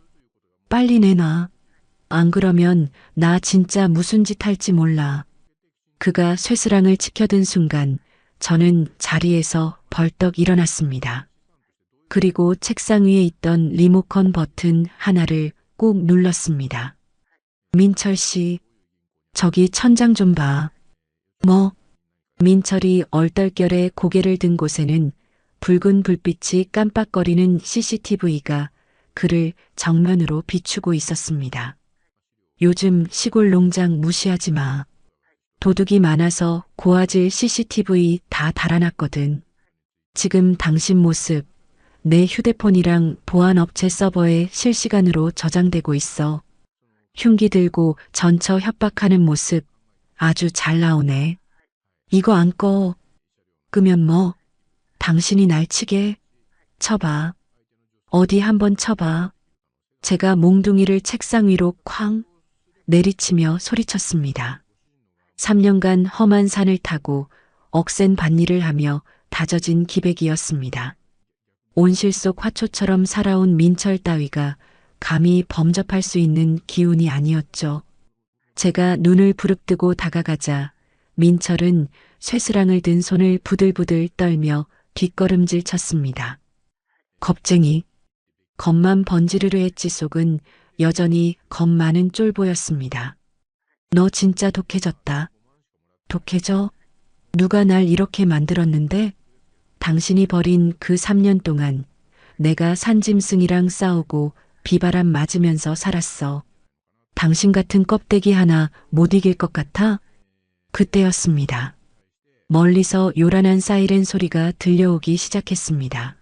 빨리 내놔. 안 그러면 나 진짜 무슨 짓 할지 몰라. 그가 쇠스랑을 치켜든 순간 저는 자리에서 벌떡 일어났습니다. 그리고 책상 위에 있던 리모컨 버튼 하나를 꾹 눌렀습니다. 민철 씨, 저기 천장 좀 봐. 뭐? 민철이 얼떨결에 고개를 든 곳에는 붉은 불빛이 깜빡거리는 CCTV가 그를 정면으로 비추고 있었습니다. 요즘 시골 농장 무시하지 마. 도둑이 많아서 고화질 CCTV 다 달아놨거든. 지금 당신 모습 내 휴대폰이랑 보안업체 서버에 실시간으로 저장되고 있어. 흉기 들고 전처 협박하는 모습 아주 잘 나오네. 이거 안 꺼. 끄면 뭐? 당신이 날 치게? 쳐봐. 어디 한번 쳐봐. 제가 몽둥이를 책상 위로 쾅 내리치며 소리쳤습니다. 3년간 험한 산을 타고 억센 밭일을 하며 다져진 기백이었습니다. 온실 속 화초처럼 살아온 민철 따위가 감히 범접할 수 있는 기운이 아니었죠. 제가 눈을 부릅뜨고 다가가자 민철은 쇠스랑을 든 손을 부들부들 떨며 뒷걸음질 쳤습니다. 겁쟁이. 겁만 번지르르 했지 속은 여전히 겁 많은 쫄보였습니다. 너 진짜 독해졌다. 독해져? 누가 날 이렇게 만들었는데? 당신이 버린 그 3년 동안 내가 산짐승이랑 싸우고 비바람 맞으면서 살았어. 당신 같은 껍데기 하나 못 이길 것 같아? 그때였습니다. 멀리서 요란한 사이렌 소리가 들려오기 시작했습니다.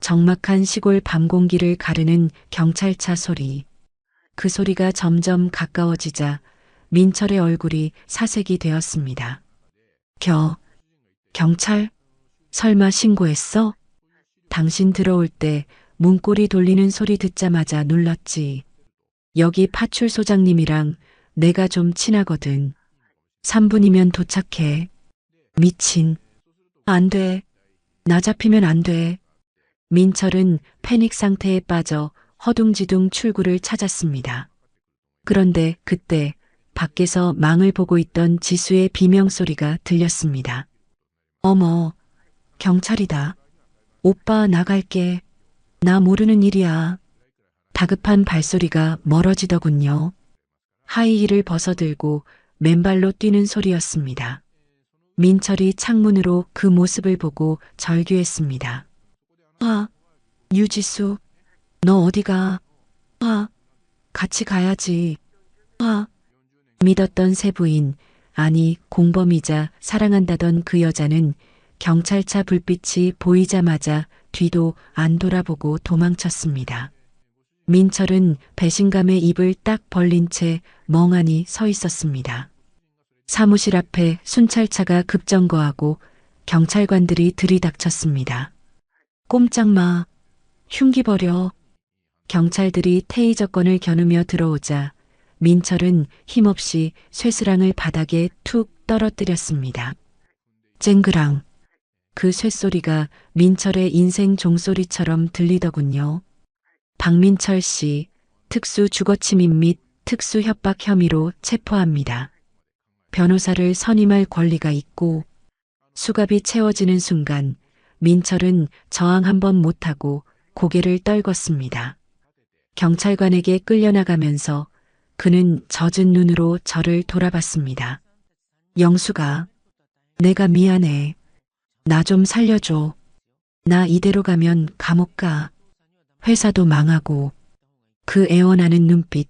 적막한 시골 밤 공기를 가르는 경찰차 소리. 그 소리가 점점 가까워지자 민철의 얼굴이 사색이 되었습니다. 경찰? 설마 신고했어? 당신 들어올 때 문고리 돌리는 소리 듣자마자 눌렀지. 여기 파출소장님이랑 내가 좀 친하거든. 3분이면 도착해. 미친. 안 돼. 나 잡히면 안 돼. 민철은 패닉 상태에 빠져 허둥지둥 출구를 찾았습니다. 그런데 그때 밖에서 망을 보고 있던 지수의 비명소리가 들렸습니다. 어머, 경찰이다. 오빠 나갈게. 나 모르는 일이야. 다급한 발소리가 멀어지더군요. 하이힐을 벗어들고 맨발로 뛰는 소리였습니다. 민철이 창문으로 그 모습을 보고 절규했습니다. 유지수, 너 어디가? 같이 가야지. 믿었던 세부인, 아니 공범이자 사랑한다던 그 여자는 경찰차 불빛이 보이자마자 뒤도 안 돌아보고 도망쳤습니다. 민철은 배신감에 입을 딱 벌린 채 멍하니 서 있었습니다. 사무실 앞에 순찰차가 급정거하고 경찰관들이 들이닥쳤습니다. 꼼짝 마. 흉기 버려. 경찰들이 테이저건을 겨누며 들어오자 민철은 힘없이 쇠스랑을 바닥에 툭 떨어뜨렸습니다. 쨍그랑. 그 쇠소리가 민철의 인생 종소리처럼 들리더군요. 박민철 씨, 특수 주거침입 및 특수 협박 혐의로 체포합니다. 변호사를 선임할 권리가 있고. 수갑이 채워지는 순간 민철은 저항 한번 못하고 고개를 떨궜습니다. 경찰관에게 끌려나가면서 그는 젖은 눈으로 저를 돌아봤습니다. 영수가, 내가 미안해. 나 좀 살려줘. 나 이대로 가면 감옥 가. 회사도 망하고. 그 애원하는 눈빛.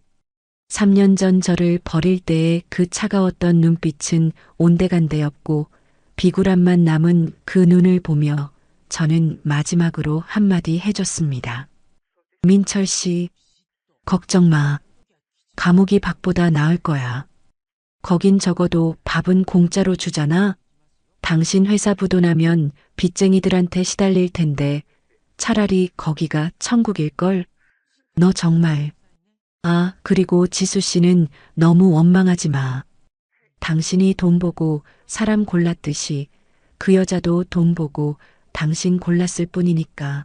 3년 전 저를 버릴 때의 그 차가웠던 눈빛은 온데간데였고 비굴함만 남은 그 눈을 보며 저는 마지막으로 한마디 해줬습니다. 민철 씨, 걱정 마. 감옥이 밖보다 나을 거야. 거긴 적어도 밥은 공짜로 주잖아. 당신 회사 부도나면 빚쟁이들한테 시달릴 텐데 차라리 거기가 천국일걸. 너 정말. 아, 그리고 지수 씨는 너무 원망하지 마. 당신이 돈 보고 사람 골랐듯이 그 여자도 돈 보고 당신 골랐을 뿐이니까.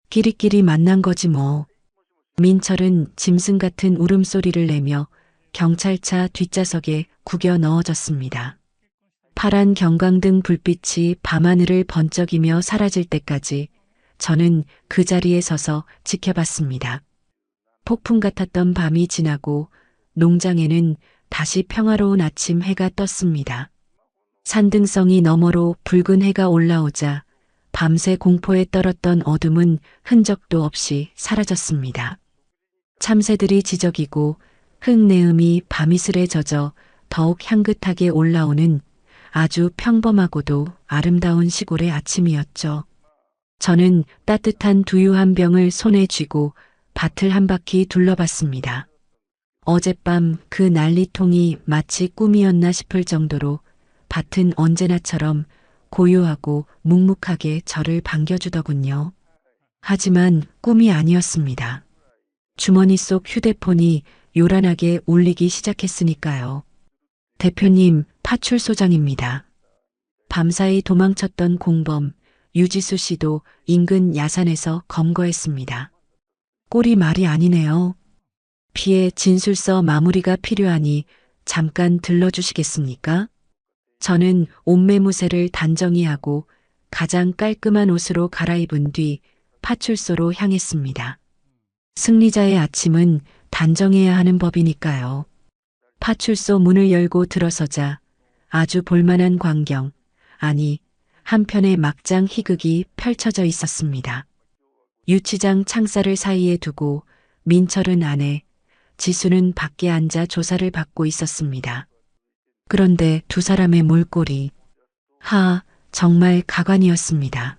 끼리끼리 만난 거지 뭐. 민철은 짐승 같은 울음소리를 내며 경찰차 뒷좌석에 구겨 넣어졌습니다. 파란 경광등 불빛이 밤하늘을 번쩍이며 사라질 때까지 저는 그 자리에 서서 지켜봤습니다. 폭풍 같았던 밤이 지나고 농장에는 다시 평화로운 아침 해가 떴습니다. 산등성이 너머로 붉은 해가 올라오자 밤새 공포에 떨었던 어둠은 흔적도 없이 사라졌습니다. 참새들이 지저귀고 흙내음이 밤이슬에 젖어 더욱 향긋하게 올라오는 아주 평범하고도 아름다운 시골의 아침이었죠. 저는 따뜻한 두유 한 병을 손에 쥐고 밭을 한 바퀴 둘러봤습니다. 어젯밤 그 난리통이 마치 꿈이었나 싶을 정도로 밭은 언제나처럼 고요하고 묵묵하게 저를 반겨주더군요. 하지만 꿈이 아니었습니다. 주머니 속 휴대폰이 요란하게 울리기 시작했으니까요. 대표님, 파출소장입니다. 밤사이 도망쳤던 공범 유지수 씨도 인근 야산에서 검거했습니다. 꼴이 말이 아니네요. 피해 진술서 마무리가 필요하니 잠깐 들러주시겠습니까? 저는 옷매무새를 단정히 하고 가장 깔끔한 옷으로 갈아입은 뒤 파출소로 향했습니다. 승리자의 아침은 단정해야 하는 법이니까요. 파출소 문을 열고 들어서자 아주 볼만한 광경, 아니 한편의 막장 희극이 펼쳐져 있었습니다. 유치장 창살을 사이에 두고 민철은 안에, 지수는 밖에 앉아 조사를 받고 있었습니다. 그런데 두 사람의 몰골이 정말 가관이었습니다.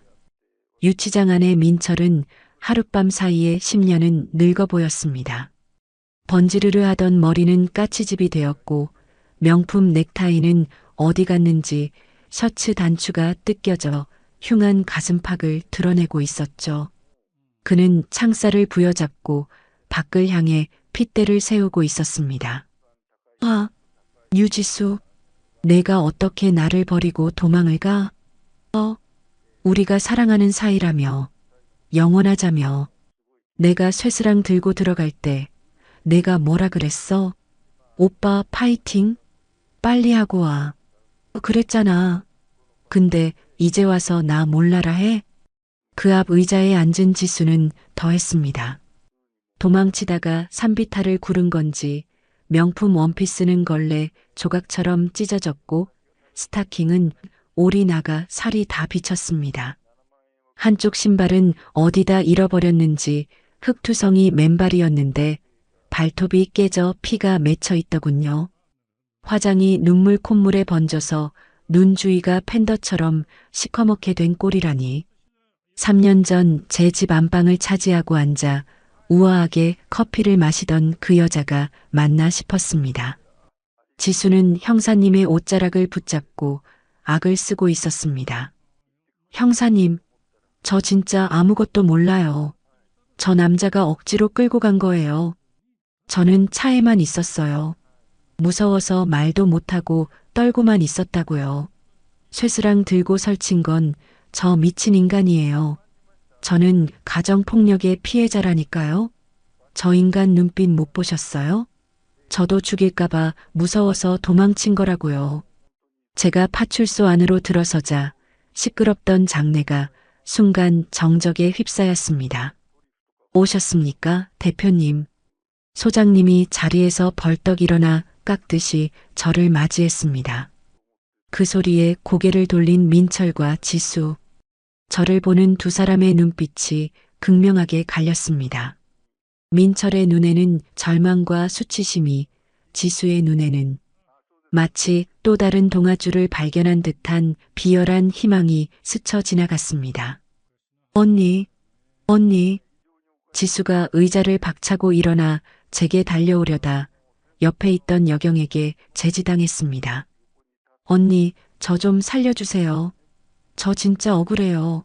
유치장 안에 민철은 하룻밤 사이에 10년은 늙어 보였습니다. 번지르르 하던 머리는 까치집이 되었고 명품 넥타이는 어디 갔는지 셔츠 단추가 뜯겨져 흉한 가슴팍을 드러내고 있었죠. 그는 창살을 부여잡고 밖을 향해 핏대를 세우고 있었습니다. 유지수, 내가 어떻게 나를 버리고 도망을 가? 우리가 사랑하는 사이라며, 영원하자며. 내가 쇠스랑 들고 들어갈 때 내가 뭐라 그랬어? 오빠 파이팅? 빨리 하고 와. 그랬잖아. 근데 이제 와서 나 몰라라 해? 그 앞 의자에 앉은 지수는 더했습니다. 도망치다가 산비탈을 구른 건지 명품 원피스는 걸레 조각처럼 찢어졌고 스타킹은 올이 나가 살이 다 비쳤습니다. 한쪽 신발은 어디다 잃어버렸는지 흙투성이 맨발이었는데 발톱이 깨져 피가 맺혀 있더군요. 화장이 눈물 콧물에 번져서 눈 주위가 팬더처럼 시커멓게 된 꼴이라니. 3년 전 제 집 안방을 차지하고 앉아 우아하게 커피를 마시던 그 여자가 맞나 싶었습니다. 지수는 형사님의 옷자락을 붙잡고 악을 쓰고 있었습니다. 형사님, 저 진짜 아무것도 몰라요. 저 남자가 억지로 끌고 간 거예요. 저는 차에만 있었어요. 무서워서 말도 못하고 떨고만 있었다고요. 쇠스랑 들고 설친 건 저 미친 인간이에요. 저는 가정폭력의 피해자라니까요. 저 인간 눈빛 못 보셨어요? 저도 죽일까봐 무서워서 도망친 거라고요. 제가 파출소 안으로 들어서자 시끄럽던 장내가 순간 정적에 휩싸였습니다. 오셨습니까, 대표님? 소장님이 자리에서 벌떡 일어나 깎듯이 저를 맞이했습니다. 그 소리에 고개를 돌린 민철과 지수. 저를 보는 두 사람의 눈빛이 극명하게 갈렸습니다. 민철의 눈에는 절망과 수치심이, 지수의 눈에는 마치 또 다른 동아줄을 발견한 듯한 비열한 희망이 스쳐 지나갔습니다. 언니, 언니. 지수가 의자를 박차고 일어나 제게 달려오려다 옆에 있던 여경에게 제지당했습니다. 언니, 저 좀 살려주세요. 저 진짜 억울해요.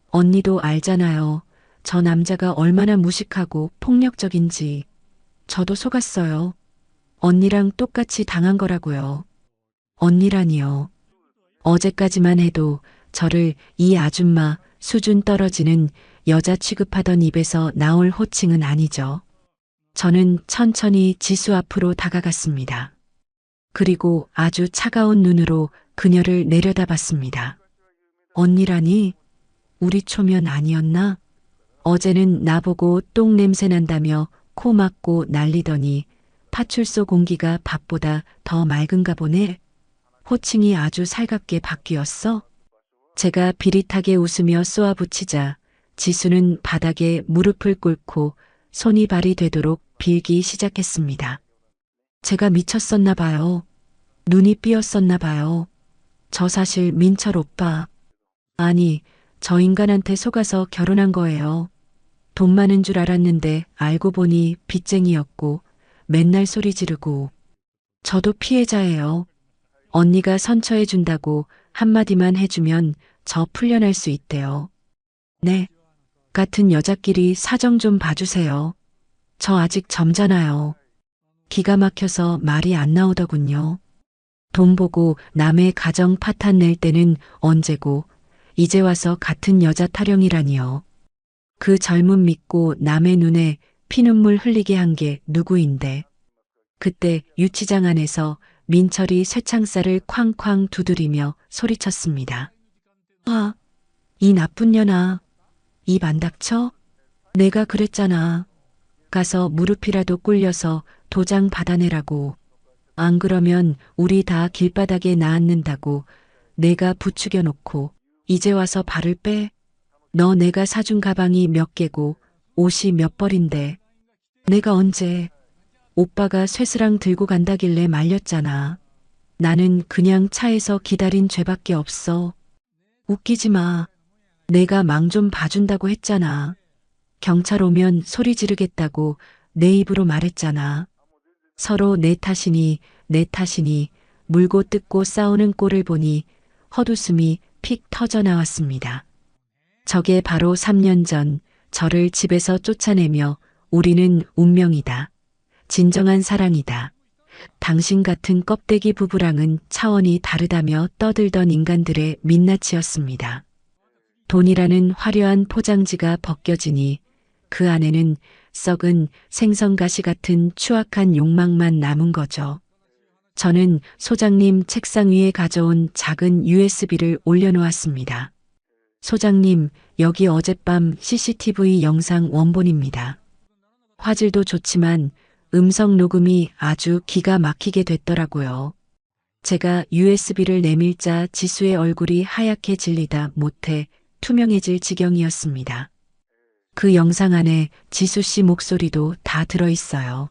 언니도 알잖아요. 저 남자가 얼마나 무식하고 폭력적인지. 저도 속았어요. 언니랑 똑같이 당한 거라고요. 언니라니요. 어제까지만 해도 저를 이 아줌마 수준 떨어지는 여자 취급하던 입에서 나올 호칭은 아니죠. 저는 천천히 지수 앞으로 다가갔습니다. 그리고 아주 차가운 눈으로 그녀를 내려다봤습니다. 언니라니? 우리 초면 아니었나? 어제는 나보고 똥 냄새 난다며 코 막고 난리더니 파출소 공기가 밥보다 더 맑은가 보네. 호칭이 아주 살갑게 바뀌었어. 제가 비릿하게 웃으며 쏘아붙이자 지수는 바닥에 무릎을 꿇고 손이 발이 되도록 빌기 시작했습니다. 제가 미쳤었나 봐요. 눈이 삐었었나 봐요. 저 사실 민철 오빠. 아니, 저 인간한테 속아서 결혼한 거예요. 돈 많은 줄 알았는데 알고 보니 빚쟁이였고 맨날 소리 지르고. 저도 피해자예요. 언니가 선처해 준다고 한마디만 해주면 저 풀려날 수 있대요. 네. 같은 여자끼리 사정 좀 봐주세요. 저 아직 점잖아요. 기가 막혀서 말이 안 나오더군요. 돈 보고 남의 가정 파탄 낼 때는 언제고 이제 와서 같은 여자 타령이라니요. 그 젊음 믿고 남의 눈에 피눈물 흘리게 한 게 누구인데. 그때 유치장 안에서 민철이 쇠창살을 쾅쾅 두드리며 소리쳤습니다. 아, 이 나쁜 년아. 입 안 닥쳐? 내가 그랬잖아. 가서 무릎이라도 꿇려서 도장 받아내라고. 안 그러면 우리 다 길바닥에 나앉는다고 내가 부추겨 놓고 이제 와서 발을 빼? 너 내가 사준 가방이 몇 개고 옷이 몇 벌인데. 내가 언제 오빠가 쇠스랑 들고 간다길래 말렸잖아. 나는 그냥 차에서 기다린 죄밖에 없어. 웃기지 마. 내가 망 좀 봐준다고 했잖아. 경찰 오면 소리 지르겠다고 내 입으로 말했잖아. 서로 내 탓이니 물고 뜯고 싸우는 꼴을 보니 헛웃음이 픽 터져 나왔습니다. 저게 바로 3년 전 저를 집에서 쫓아내며 우리는 운명이다. 진정한 사랑이다. 당신 같은 껍데기 부부랑은 차원이 다르다며 떠들던 인간들의 민낯이었습니다. 돈이라는 화려한 포장지가 벗겨지니 그 안에는 썩은 생선가시 같은 추악한 욕망만 남은 거죠. 저는 소장님 책상 위에 가져온 작은 USB를 올려놓았습니다. 소장님, 여기 어젯밤 CCTV 영상 원본입니다. 화질도 좋지만 음성 녹음이 아주 기가 막히게 됐더라고요. 제가 USB를 내밀자 지수의 얼굴이 하얗게 질리다 못해 투명해질 지경이었습니다. 그 영상 안에 지수 씨 목소리도 다 들어있어요.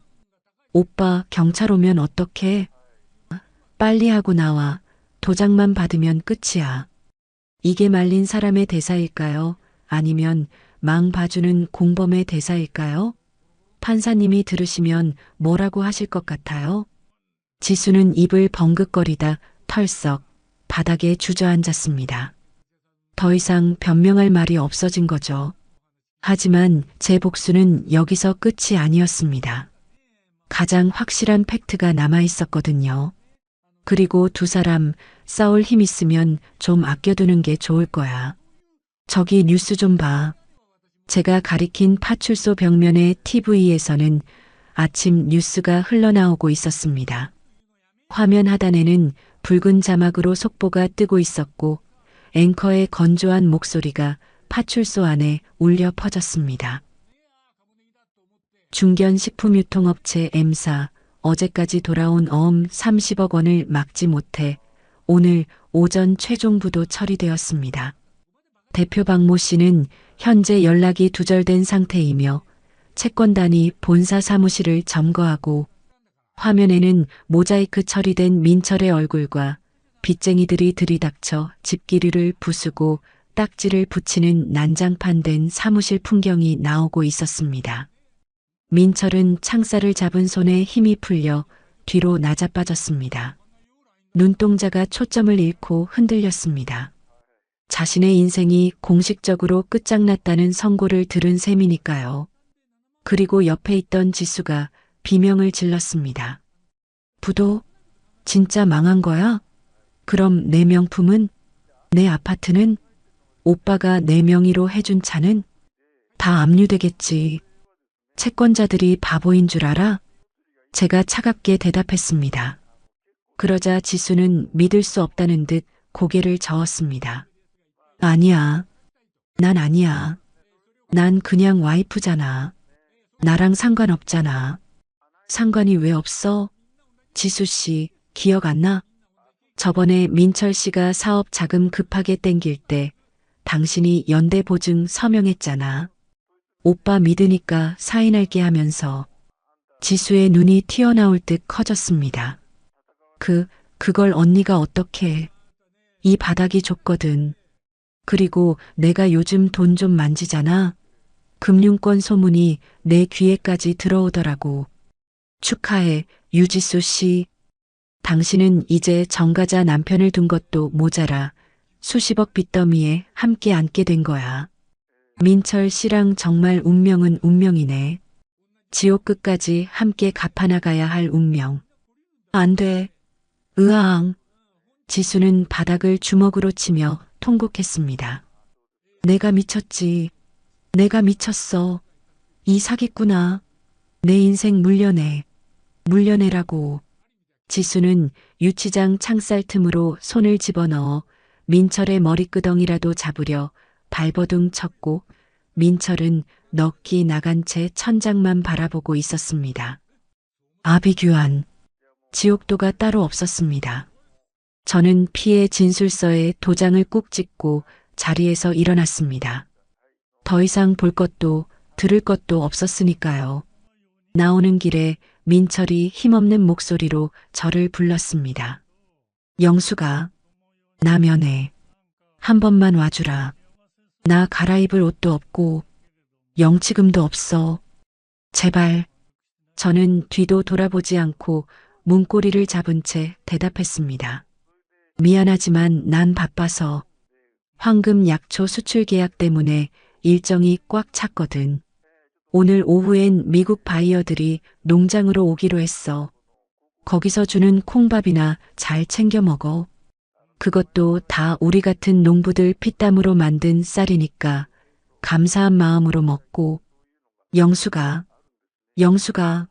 오빠, 경찰 오면 어떡해? 빨리 하고 나와. 도장만 받으면 끝이야. 이게 말린 사람의 대사일까요? 아니면 망 봐주는 공범의 대사일까요? 판사님이 들으시면 뭐라고 하실 것 같아요? 지수는 입을 벙긋거리다 털썩 바닥에 주저앉았습니다. 더 이상 변명할 말이 없어진 거죠. 하지만 제 복수는 여기서 끝이 아니었습니다. 가장 확실한 팩트가 남아 있었거든요. 그리고 두 사람 싸울 힘 있으면 좀 아껴두는 게 좋을 거야. 저기 뉴스 좀 봐. 제가 가리킨 파출소 벽면의 TV에서는 아침 뉴스가 흘러나오고 있었습니다. 화면 하단에는 붉은 자막으로 속보가 뜨고 있었고 앵커의 건조한 목소리가 파출소 안에 울려 퍼졌습니다. 중견식품유통업체 M사, 어제까지 돌아온 어음 30억 원을 막지 못해 오늘 오전 최종 부도 처리되었습니다. 대표 박모 씨는 현재 연락이 두절된 상태이며 채권단이 본사 사무실을 점거하고 화면에는 모자이크 처리된 민철의 얼굴과 빚쟁이들이 들이닥쳐 집기류를 부수고 딱지를 붙이는 난장판된 사무실 풍경이 나오고 있었습니다. 민철은 창살을 잡은 손에 힘이 풀려 뒤로 나자빠졌습니다. 눈동자가 초점을 잃고 흔들렸습니다. 자신의 인생이 공식적으로 끝장났다는 선고를 들은 셈이니까요. 그리고 옆에 있던 지수가 비명을 질렀습니다. 부도 진짜 망한 거야? 그럼 내 명품은? 내 아파트는? 오빠가 내 명의로 해준 차는? 다 압류되겠지. 채권자들이 바보인 줄 알아? 제가 차갑게 대답했습니다. 그러자 지수는 믿을 수 없다는 듯 고개를 저었습니다. 아니야. 난 아니야. 난 그냥 와이프잖아. 나랑 상관없잖아. 상관이 왜 없어? 지수 씨, 기억 안 나? 저번에 민철 씨가 사업 자금 급하게 땡길 때 당신이 연대보증 서명했잖아. 오빠 믿으니까 사인할게 하면서. 지수의 눈이 튀어나올 듯 커졌습니다. 그걸 언니가 어떻게. 이 바닥이 좁거든. 그리고 내가 요즘 돈 좀 만지잖아. 금융권 소문이 내 귀에까지 들어오더라고. 축하해, 유지수 씨. 당신은 이제 정가자 남편을 둔 것도 모자라 수십억 빚더미에 함께 앉게 된 거야. 민철 씨랑 정말 운명은 운명이네. 지옥 끝까지 함께 갚아나가야 할 운명. 안 돼. 으앙. 지수는 바닥을 주먹으로 치며 통곡했습니다. 내가 미쳤지. 내가 미쳤어. 이 사기꾼아. 내 인생 물려내. 물려내라고. 지수는 유치장 창살 틈으로 손을 집어넣어 민철의 머리끄덩이라도 잡으려 발버둥 쳤고 민철은 넋이 나간 채 천장만 바라보고 있었습니다. 아비규환. 지옥도가 따로 없었습니다. 저는 피해 진술서에 도장을 꾹 찍고 자리에서 일어났습니다. 더 이상 볼 것도 들을 것도 없었으니까요. 나오는 길에 민철이 힘없는 목소리로 저를 불렀습니다. 영수가, 나 면회. 한 번만 와주라. 나 갈아입을 옷도 없고 영치금도 없어. 제발. 저는 뒤도 돌아보지 않고 문고리를 잡은 채 대답했습니다. 미안하지만 난 바빠서. 황금 약초 수출 계약 때문에 일정이 꽉 찼거든. 오늘 오후엔 미국 바이어들이 농장으로 오기로 했어. 거기서 주는 콩밥이나 잘 챙겨 먹어. 그것도 다 우리 같은 농부들 피땀으로 만든 쌀이니까 감사한 마음으로 먹고. 영수가.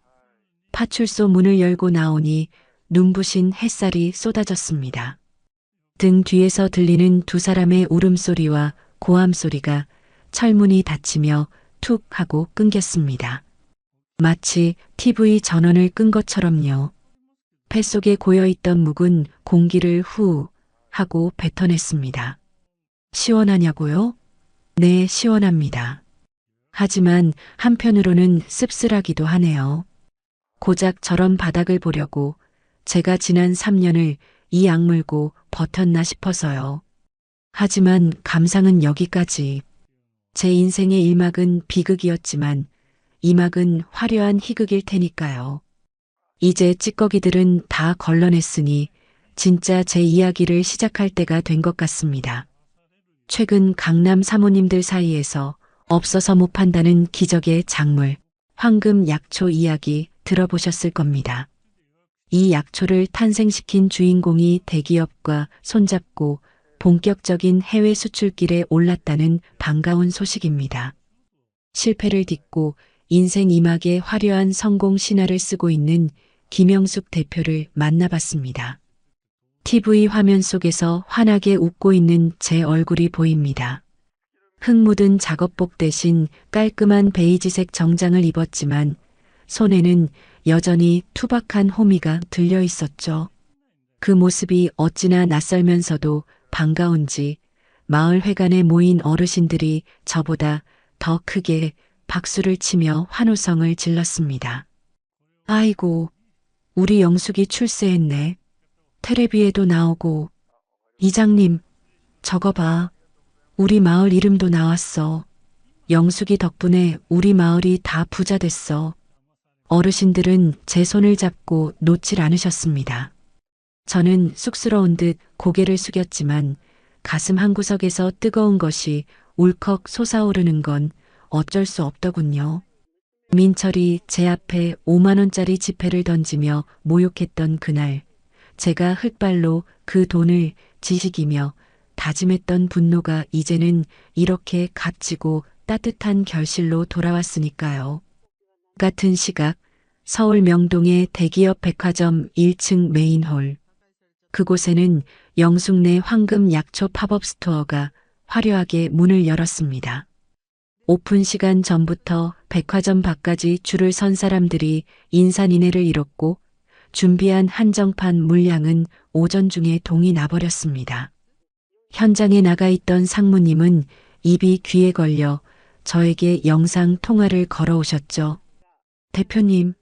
파출소 문을 열고 나오니 눈부신 햇살이 쏟아졌습니다. 등 뒤에서 들리는 두 사람의 울음소리와 고함소리가 철문이 닫히며 툭 하고 끊겼습니다. 마치 TV 전원을 끈 것처럼요. 뱃속에 고여있던 묵은 공기를 후 하고 뱉어냈습니다. 시원하냐고요? 네, 시원합니다. 하지만 한편으로는 씁쓸하기도 하네요. 고작 저런 바닥을 보려고 제가 지난 3년을 이 악물고 버텼나 싶어서요. 하지만 감상은 여기까지. 제 인생의 1막은 비극이었지만 2막은 화려한 희극일 테니까요. 이제 찌꺼기들은 다 걸러냈으니 진짜 제 이야기를 시작할 때가 된 것 같습니다. 최근 강남 사모님들 사이에서 없어서 못 판다는 기적의 작물, 황금 약초 이야기 들어보셨을 겁니다. 이 약초를 탄생시킨 주인공이 대기업과 손잡고 본격적인 해외 수출길에 올랐다는 반가운 소식입니다. 실패를 딛고 인생 2막의 화려한 성공 신화를 쓰고 있는 김영숙 대표를 만나봤습니다. TV 화면 속에서 환하게 웃고 있는 제 얼굴이 보입니다. 흙 묻은 작업복 대신 깔끔한 베이지색 정장을 입었지만 손에는 여전히 투박한 호미가 들려 있었죠. 그 모습이 어찌나 낯설면서도 반가운지 마을 회관에 모인 어르신들이 저보다 더 크게 박수를 치며 환호성을 질렀습니다. 아이고, 우리 영숙이 출세했네. 텔레비에도 나오고. 이장님, 저거 봐. 우리 마을 이름도 나왔어. 영숙이 덕분에 우리 마을이 다 부자 됐어. 어르신들은 제 손을 잡고 놓질 않으셨습니다. 저는 쑥스러운 듯 고개를 숙였지만 가슴 한구석에서 뜨거운 것이 울컥 솟아오르는 건 어쩔 수 없더군요. 민철이 제 앞에 5만 원짜리 지폐를 던지며 모욕했던 그날, 제가 흙발로 그 돈을 지식이며 다짐했던 분노가 이제는 이렇게 값지고 따뜻한 결실로 돌아왔으니까요. 같은 시각 서울 명동의 대기업 백화점 1층 메인홀. 그곳에는 영숙네 황금 약초 팝업 스토어가 화려하게 문을 열었습니다. 오픈 시간 전부터 백화점 밖까지 줄을 선 사람들이 인산인해를 이뤘고 준비한 한정판 물량은 오전 중에 동이 나버렸습니다. 현장에 나가 있던 상무님은 입이 귀에 걸려 저에게 영상 통화를 걸어오셨죠. 대표님,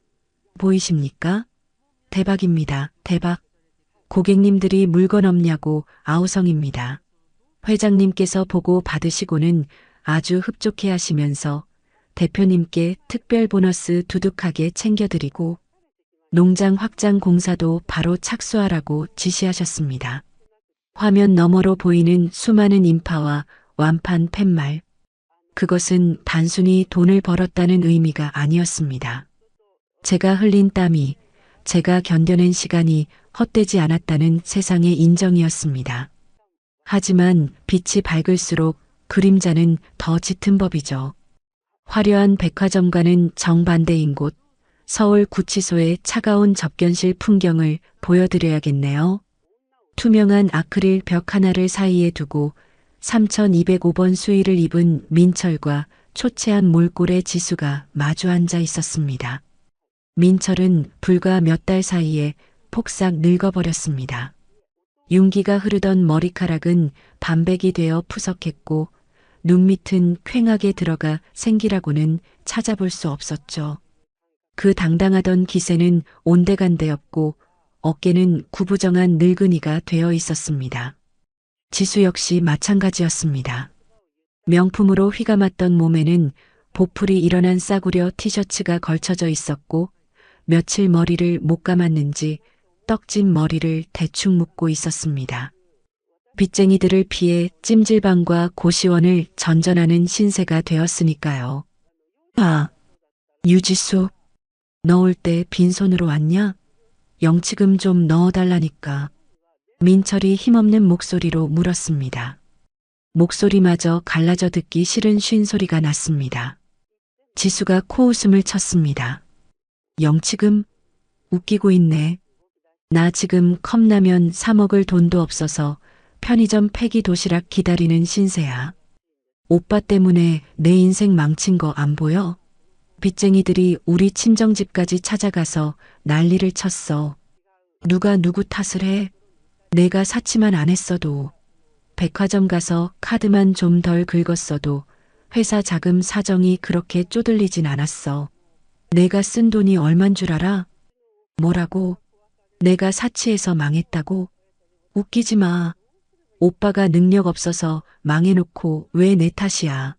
보이십니까? 대박입니다. 대박. 고객님들이 물건 없냐고 아우성입니다. 회장님께서 보고 받으시고는 아주 흡족해 하시면서 대표님께 특별 보너스 두둑하게 챙겨드리고 농장 확장 공사도 바로 착수하라고 지시하셨습니다. 화면 너머로 보이는 수많은 인파와 완판 팻말. 그것은 단순히 돈을 벌었다는 의미가 아니었습니다. 제가 흘린 땀이, 제가 견뎌낸 시간이 헛되지 않았다는 세상의 인정이었습니다. 하지만 빛이 밝을수록 그림자는 더 짙은 법이죠. 화려한 백화점과는 정반대인 곳, 서울 구치소의 차가운 접견실 풍경을 보여드려야겠네요. 투명한 아크릴 벽 하나를 사이에 두고 3205번 수의를 입은 민철과 초췌한 몰골의 지수가 마주 앉아 있었습니다. 민철은 불과 몇 달 사이에 폭삭 늙어버렸습니다. 윤기가 흐르던 머리카락은 반백이 되어 푸석했고 눈밑은 퀭하게 들어가 생기라고는 찾아볼 수 없었죠. 그 당당하던 기세는 온데간데 없고 어깨는 구부정한 늙은이가 되어 있었습니다. 지수 역시 마찬가지였습니다. 명품으로 휘감았던 몸에는 보풀이 일어난 싸구려 티셔츠가 걸쳐져 있었고 며칠 머리를 못 감았는지 떡진 머리를 대충 묶고 있었습니다. 빚쟁이들을 피해 찜질방과 고시원을 전전하는 신세가 되었으니까요. 아, 유지수, 너 올 때 빈손으로 왔냐? 영치금 좀 넣어달라니까. 민철이 힘없는 목소리로 물었습니다. 목소리마저 갈라져 듣기 싫은 쉰소리가 났습니다. 지수가 코웃음을 쳤습니다. 영치금? 웃기고 있네. 나 지금 컵라면 사 먹을 돈도 없어서 편의점 폐기 도시락 기다리는 신세야. 오빠 때문에 내 인생 망친 거 안 보여? 빚쟁이들이 우리 친정집까지 찾아가서 난리를 쳤어. 누가 누구 탓을 해? 내가 사치만 안 했어도, 백화점 가서 카드만 좀 덜 긁었어도 회사 자금 사정이 그렇게 쪼들리진 않았어. 내가 쓴 돈이 얼만 줄 알아? 뭐라고? 내가 사치해서 망했다고? 웃기지 마. 오빠가 능력 없어서 망해놓고 왜 내 탓이야.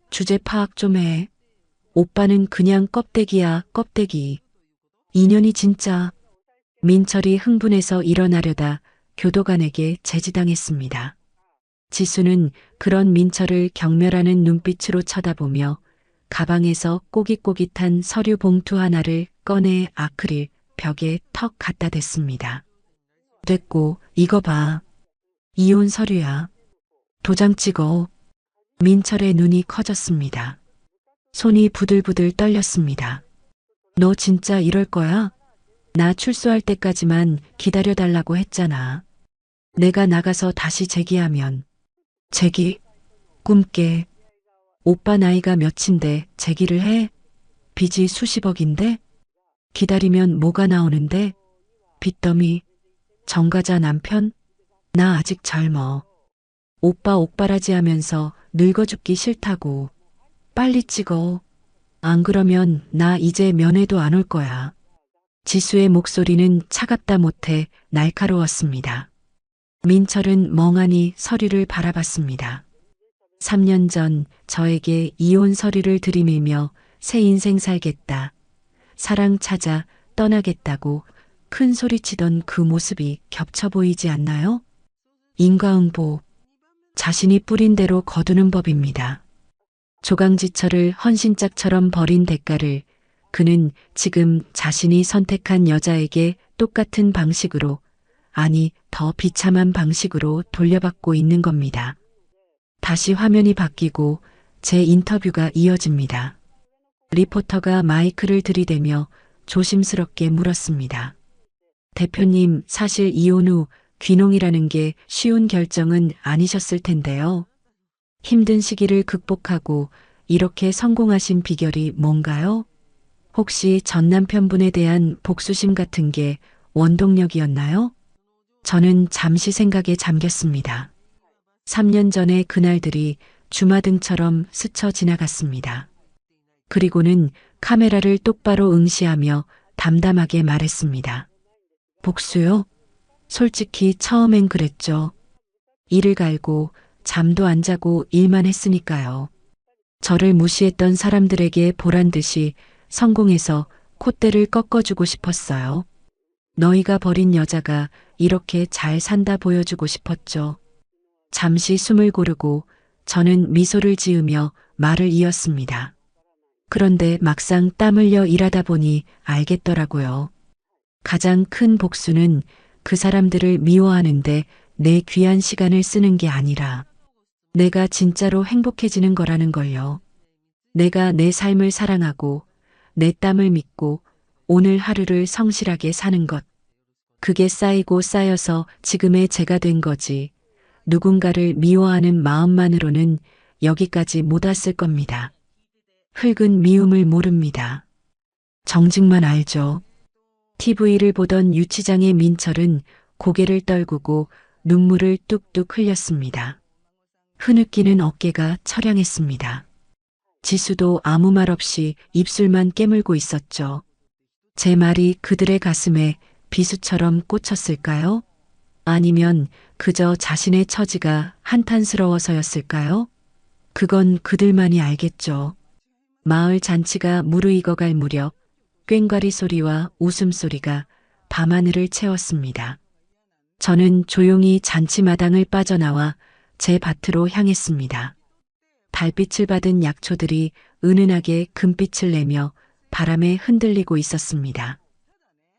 주제 파악 좀 해. 오빠는 그냥 껍데기야, 껍데기. 인연이 진짜. 민철이 흥분해서 일어나려다 교도관에게 제지당했습니다. 지수는 그런 민철을 경멸하는 눈빛으로 쳐다보며 가방에서 꼬깃꼬깃한 서류 봉투 하나를 꺼내 아크릴 벽에 턱 갖다 댔습니다. 됐고, 이거 봐. 이혼 서류야. 도장 찍어. 민철의 눈이 커졌습니다. 손이 부들부들 떨렸습니다. 너 진짜 이럴 거야? 나 출소할 때까지만 기다려달라고 했잖아. 내가 나가서 다시 재기하면. 재기? 꿈깨. 오빠 나이가 몇인데 재기를 해? 빚이 수십억인데? 기다리면 뭐가 나오는데? 빚더미. 정가자 남편? 나 아직 젊어. 오빠 옥바라지 하면서 늙어 죽기 싫다고. 빨리 찍어. 안 그러면 나 이제 면회도 안 올 거야. 지수의 목소리는 차갑다 못해 날카로웠습니다. 민철은 멍하니 서류를 바라봤습니다. 3년 전 저에게 이혼 서류를 들이밀며 새 인생 살겠다. 사랑 찾아 떠나겠다고 큰 소리치던 그 모습이 겹쳐 보이지 않나요? 인과응보. 자신이 뿌린 대로 거두는 법입니다. 조강지철을 헌신짝처럼 버린 대가를 그는 지금 자신이 선택한 여자에게 똑같은 방식으로, 아니 더 비참한 방식으로 돌려받고 있는 겁니다. 다시 화면이 바뀌고 제 인터뷰가 이어집니다. 리포터가 마이크를 들이대며 조심스럽게 물었습니다. 대표님, 사실 이혼 후 귀농이라는 게 쉬운 결정은 아니셨을 텐데요. 힘든 시기를 극복하고 이렇게 성공하신 비결이 뭔가요? 혹시 전 남편분에 대한 복수심 같은 게 원동력이었나요? 저는 잠시 생각에 잠겼습니다. 3년 전의 그날들이 주마등처럼 스쳐 지나갔습니다. 그리고는 카메라를 똑바로 응시하며 담담하게 말했습니다. 복수요? 솔직히 처음엔 그랬죠. 이를 갈고 잠도 안 자고 일만 했으니까요. 저를 무시했던 사람들에게 보란 듯이 성공해서 콧대를 꺾어주고 싶었어요. 너희가 버린 여자가 이렇게 잘 산다 보여주고 싶었죠. 잠시 숨을 고르고 저는 미소를 지으며 말을 이었습니다. 그런데 막상 땀 흘려 일하다 보니 알겠더라고요. 가장 큰 복수는 그 사람들을 미워하는데 내 귀한 시간을 쓰는 게 아니라 내가 진짜로 행복해지는 거라는 걸요. 내가 내 삶을 사랑하고 내 땀을 믿고 오늘 하루를 성실하게 사는 것. 그게 쌓이고 쌓여서 지금의 제가 된 거지. 누군가를 미워하는 마음만으로는 여기까지 못 왔을 겁니다. 흙은 미움을 모릅니다. 정직만 알죠. TV를 보던 유치장의 민철은 고개를 떨구고 눈물을 뚝뚝 흘렸습니다. 흐느끼는 어깨가 처량했습니다. 지수도 아무 말 없이 입술만 깨물고 있었죠. 제 말이 그들의 가슴에 비수처럼 꽂혔을까요? 아니면 그저 자신의 처지가 한탄스러워서였을까요? 그건 그들만이 알겠죠. 마을 잔치가 무르익어갈 무렵 꽹과리 소리와 웃음소리가 밤하늘을 채웠습니다. 저는 조용히 잔치마당을 빠져나와 제 밭으로 향했습니다. 달빛을 받은 약초들이 은은하게 금빛을 내며 바람에 흔들리고 있었습니다.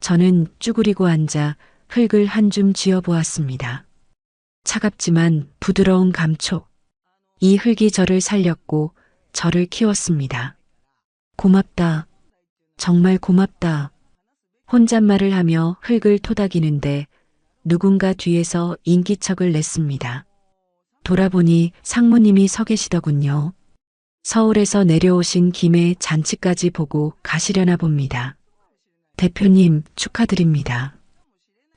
저는 쭈그리고 앉아 흙을 한 줌 쥐어보았습니다. 차갑지만 부드러운 감촉. 이 흙이 저를 살렸고 저를 키웠습니다. 고맙다. 정말 고맙다. 혼잣말을 하며 흙을 토닥이는데 누군가 뒤에서 인기척을 냈습니다. 돌아보니 상무님이 서 계시더군요. 서울에서 내려오신 김에 잔치까지 보고 가시려나 봅니다. 대표님, 축하드립니다.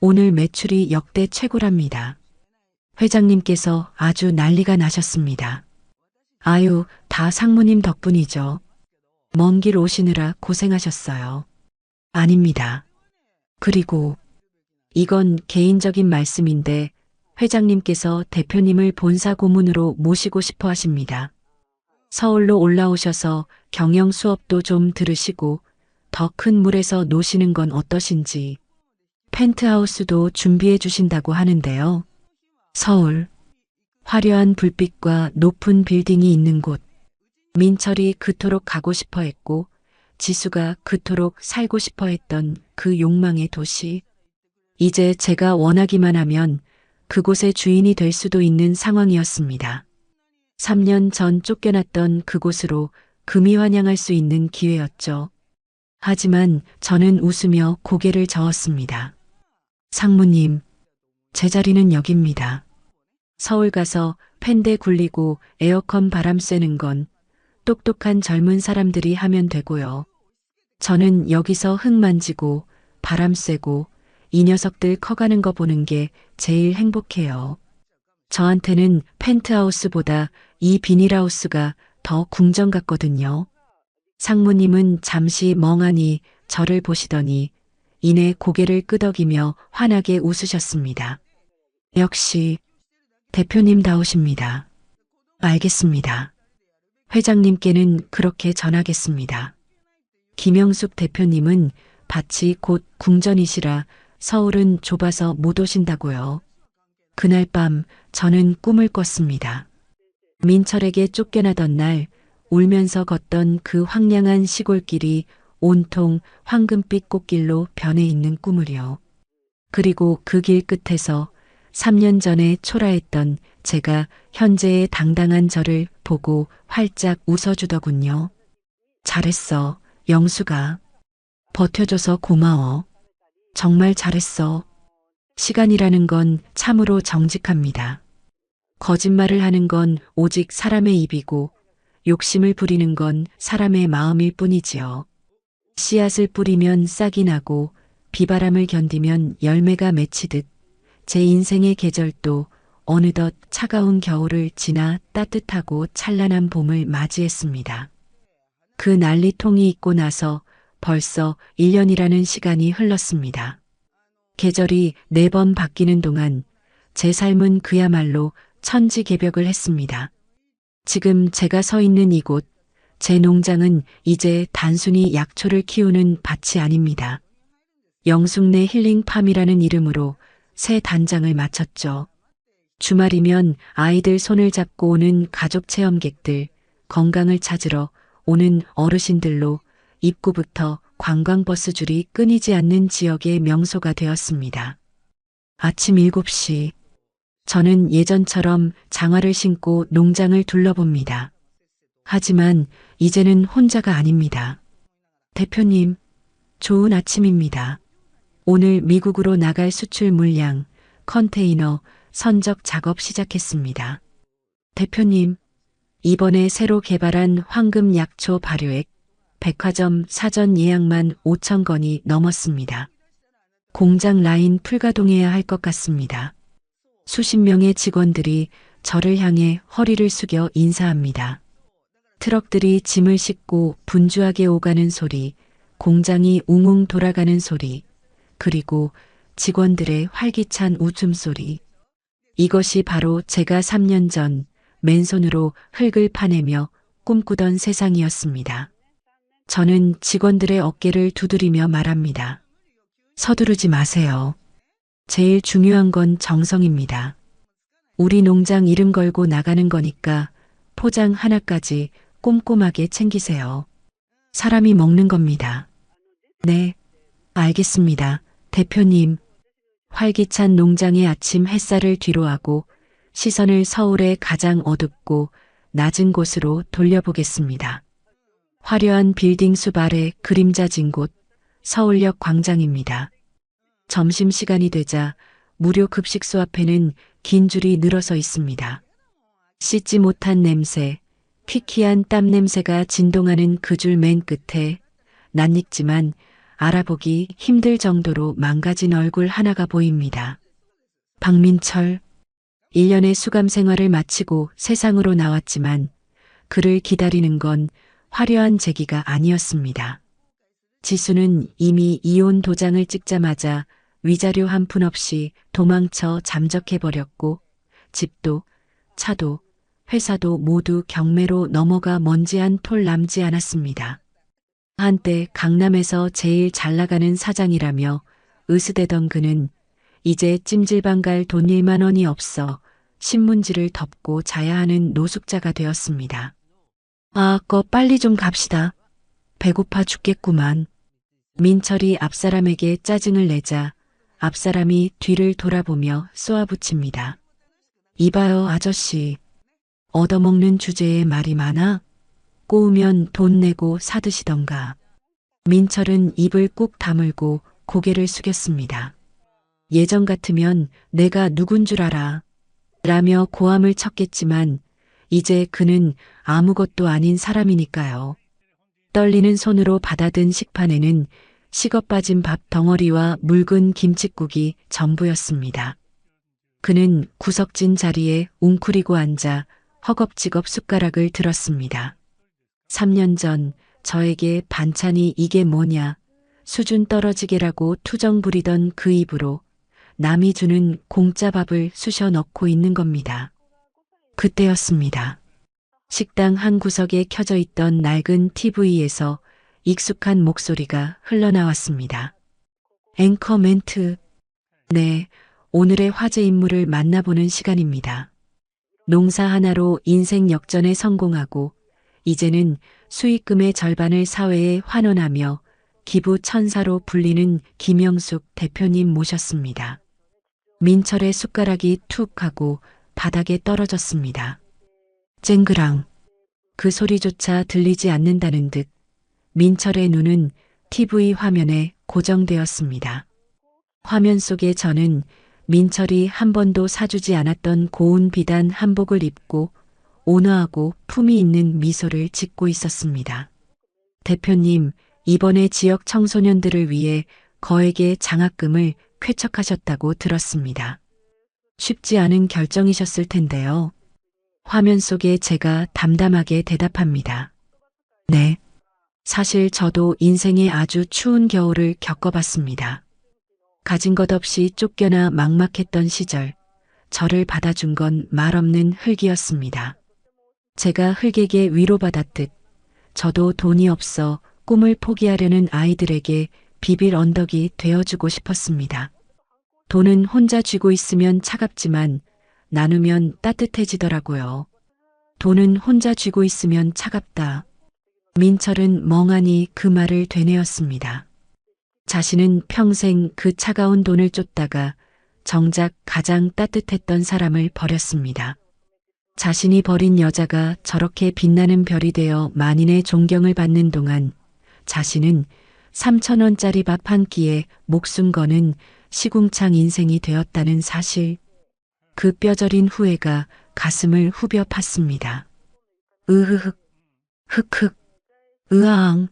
오늘 매출이 역대 최고랍니다. 회장님께서 아주 난리가 나셨습니다. 아유, 다 상무님 덕분이죠. 먼 길 오시느라 고생하셨어요. 아닙니다. 그리고 이건 개인적인 말씀인데 회장님께서 대표님을 본사 고문으로 모시고 싶어 하십니다. 서울로 올라오셔서 경영 수업도 좀 들으시고 더 큰 물에서 노시는 건 어떠신지. 펜트하우스도 준비해 주신다고 하는데요. 서울. 화려한 불빛과 높은 빌딩이 있는 곳. 민철이 그토록 가고 싶어 했고 지수가 그토록 살고 싶어 했던 그 욕망의 도시. 이제 제가 원하기만 하면 그곳의 주인이 될 수도 있는 상황이었습니다. 3년 전 쫓겨났던 그곳으로 금이 환영할 수 있는 기회였죠. 하지만 저는 웃으며 고개를 저었습니다. 상무님, 제 자리는 여기입니다. 서울 가서 팬대 굴리고 에어컨 바람 쐬는 건 똑똑한 젊은 사람들이 하면 되고요. 저는 여기서 흙 만지고 바람 쐬고 이 녀석들 커가는 거 보는 게 제일 행복해요. 저한테는 펜트하우스보다 이 비닐하우스가 더 궁전 같거든요. 상무님은 잠시 멍하니 저를 보시더니 이내 고개를 끄덕이며 환하게 웃으셨습니다. 역시 대표님다우십니다. 알겠습니다. 회장님께는 그렇게 전하겠습니다. 김영숙 대표님은 밭이 곧 궁전이시라 서울은 좁아서 못 오신다고요. 그날 밤 저는 꿈을 꿨습니다. 민철에게 쫓겨나던 날 울면서 걷던 그 황량한 시골길이 온통 황금빛 꽃길로 변해 있는 꿈을요. 그리고 그 길 끝에서 3년 전에 초라했던 제가 현재의 당당한 저를 보고 활짝 웃어주더군요. 잘했어, 영수가. 버텨줘서 고마워. 정말 잘했어. 시간이라는 건 참으로 정직합니다. 거짓말을 하는 건 오직 사람의 입이고 욕심을 부리는 건 사람의 마음일 뿐이지요. 씨앗을 뿌리면 싹이 나고 비바람을 견디면 열매가 맺히듯 제 인생의 계절도 어느덧 차가운 겨울을 지나 따뜻하고 찬란한 봄을 맞이했습니다. 그 난리통이 있고 나서 벌써 1년이라는 시간이 흘렀습니다. 계절이 4번 바뀌는 동안 제 삶은 그야말로 천지개벽을 했습니다. 지금 제가 서 있는 이곳, 제 농장은 이제 단순히 약초를 키우는 밭이 아닙니다. 영숙내 힐링팜이라는 이름으로 새 단장을 마쳤죠. 주말이면 아이들 손을 잡고 오는 가족 체험객들, 건강을 찾으러 오는 어르신들로 입구부터 관광버스 줄이 끊이지 않는 지역의 명소가 되었습니다. 아침 7시, 저는 예전처럼 장화를 신고 농장을 둘러봅니다. 하지만 이제는 혼자가 아닙니다. 대표님, 좋은 아침입니다. 오늘 미국으로 나갈 수출 물량, 컨테이너, 선적 작업 시작했습니다. 대표님, 이번에 새로 개발한 황금 약초 발효액, 백화점 사전 예약만 5천 건이 넘었습니다. 공장 라인 풀가동해야 할 것 같습니다. 수십 명의 직원들이 저를 향해 허리를 숙여 인사합니다. 트럭들이 짐을 싣고 분주하게 오가는 소리, 공장이 웅웅 돌아가는 소리, 그리고 직원들의 활기찬 웃음소리. 이것이 바로 제가 3년 전 맨손으로 흙을 파내며 꿈꾸던 세상이었습니다. 저는 직원들의 어깨를 두드리며 말합니다. 서두르지 마세요. 제일 중요한 건 정성입니다. 우리 농장 이름 걸고 나가는 거니까 포장 하나까지 꼼꼼하게 챙기세요. 사람이 먹는 겁니다. 네, 알겠습니다. 대표님. 활기찬 농장의 아침 햇살을 뒤로하고 시선을 서울의 가장 어둡고 낮은 곳으로 돌려보겠습니다. 화려한 빌딩 숲 아래 그림자진 곳, 서울역 광장입니다. 점심시간이 되자 무료 급식소 앞에는 긴 줄이 늘어서 있습니다. 씻지 못한 냄새, 퀴퀴한 땀 냄새가 진동하는 그 줄 맨 끝에 낯익지만 알아보기 힘들 정도로 망가진 얼굴 하나가 보입니다. 박민철, 1년의 수감 생활을 마치고 세상으로 나왔지만 그를 기다리는 건 화려한 재기가 아니었습니다. 지수는 이미 이혼 도장을 찍자마자 위자료 한 푼 없이 도망쳐 잠적해버렸고 집도 차도 회사도 모두 경매로 넘어가 먼지 한 톨 남지 않았습니다. 한때 강남에서 제일 잘 나가는 사장이라며 으스대던 그는 이제 찜질방 갈 돈 1만 원이 없어 신문지를 덮고 자야 하는 노숙자가 되었습니다. 빨리 좀 갑시다. 배고파 죽겠구만. 민철이 앞사람에게 짜증을 내자 앞사람이 뒤를 돌아보며 쏘아붙입니다. 이봐요 아저씨. 얻어먹는 주제에 말이 많아? 꼬우면 돈 내고 사드시던가. 민철은 입을 꾹 다물고 고개를 숙였습니다. 예전 같으면 내가 누군 줄 알아. 라며 고함을 쳤겠지만 이제 그는 아무것도 아닌 사람이니까요. 떨리는 손으로 받아든 식판에는 식어 빠진 밥 덩어리와 묽은 김칫국이 전부였습니다. 그는 구석진 자리에 웅크리고 앉아 허겁지겁 숟가락을 들었습니다. 3년 전 저에게 반찬이 이게 뭐냐 수준 떨어지게라고 투정 부리던 그 입으로 남이 주는 공짜 밥을 쑤셔 넣고 있는 겁니다. 그때였습니다. 식당 한 구석에 켜져 있던 낡은 TV에서 익숙한 목소리가 흘러나왔습니다. 앵커 멘트. 네, 오늘의 화제 인물을 만나보는 시간입니다. 농사 하나로 인생 역전에 성공하고 이제는 수익금의 절반을 사회에 환원하며 기부 천사로 불리는 김영숙 대표님 모셨습니다. 민철의 숟가락이 툭 하고 바닥에 떨어졌습니다. 쨍그랑. 그 소리조차 들리지 않는다는 듯 민철의 눈은 TV 화면에 고정되었습니다. 화면 속에 저는 민철이 한 번도 사주지 않았던 고운 비단 한복을 입고 온화하고 품위 있는 미소를 짓고 있었습니다. 대표님, 이번에 지역 청소년들을 위해 거액의 장학금을 쾌척하셨다고 들었습니다. 쉽지 않은 결정이셨을 텐데요. 화면 속에 제가 담담하게 대답합니다. 네. 사실 저도 인생의 아주 추운 겨울을 겪어봤습니다. 가진 것 없이 쫓겨나 막막했던 시절, 저를 받아준 건 말없는 흙이었습니다. 제가 흙에게 위로받았듯 저도 돈이 없어 꿈을 포기하려는 아이들에게 비빌 언덕이 되어주고 싶었습니다. 돈은 혼자 쥐고 있으면 차갑지만 나누면 따뜻해지더라고요. 돈은 혼자 쥐고 있으면 차갑다. 민철은 멍하니 그 말을 되뇌었습니다. 자신은 평생 그 차가운 돈을 쫓다가 정작 가장 따뜻했던 사람을 버렸습니다. 자신이 버린 여자가 저렇게 빛나는 별이 되어 만인의 존경을 받는 동안 자신은 3,000원짜리 밥 한 끼에 목숨 거는 시궁창 인생이 되었다는 사실. 그 뼈저린 후회가 가슴을 후벼 팠습니다. 으흐흑, 흑흑, 으아앙.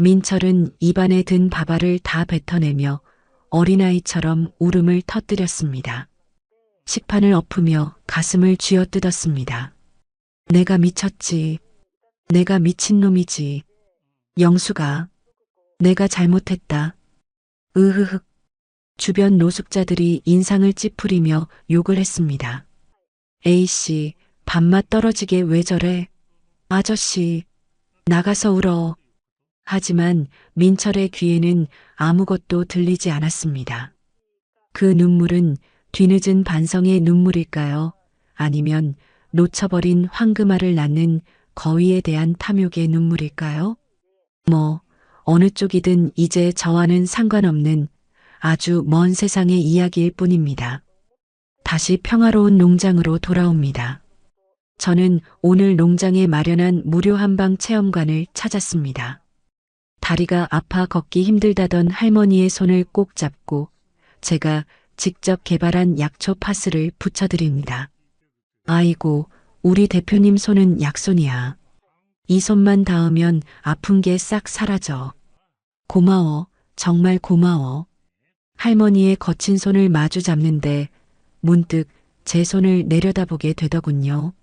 민철은 입안에 든 밥알을 다 뱉어내며 어린아이처럼 울음을 터뜨렸습니다. 식판을 엎으며 가슴을 쥐어뜯었습니다. 내가 미쳤지. 내가 미친놈이지. 영수가. 내가 잘못했다. 으흐흑. 주변 노숙자들이 인상을 찌푸리며 욕을 했습니다. A씨, 밥맛 떨어지게 왜 저래? 아저씨, 나가서 울어. 하지만 민철의 귀에는 아무것도 들리지 않았습니다. 그 눈물은 뒤늦은 반성의 눈물일까요? 아니면 놓쳐버린 황금알을 낳는 거위에 대한 탐욕의 눈물일까요? 어느 쪽이든 이제 저와는 상관없는 아주 먼 세상의 이야기일 뿐입니다. 다시 평화로운 농장으로 돌아옵니다. 저는 오늘 농장에 마련한 무료 한방 체험관을 찾았습니다. 다리가 아파 걷기 힘들다던 할머니의 손을 꼭 잡고 제가 직접 개발한 약초 파스를 붙여드립니다. 아이고, 우리 대표님 손은 약손이야. 이 손만 닿으면 아픈 게 싹 사라져. 고마워, 정말 고마워. 할머니의 거친 손을 마주 잡는데 문득 제 손을 내려다보게 되더군요.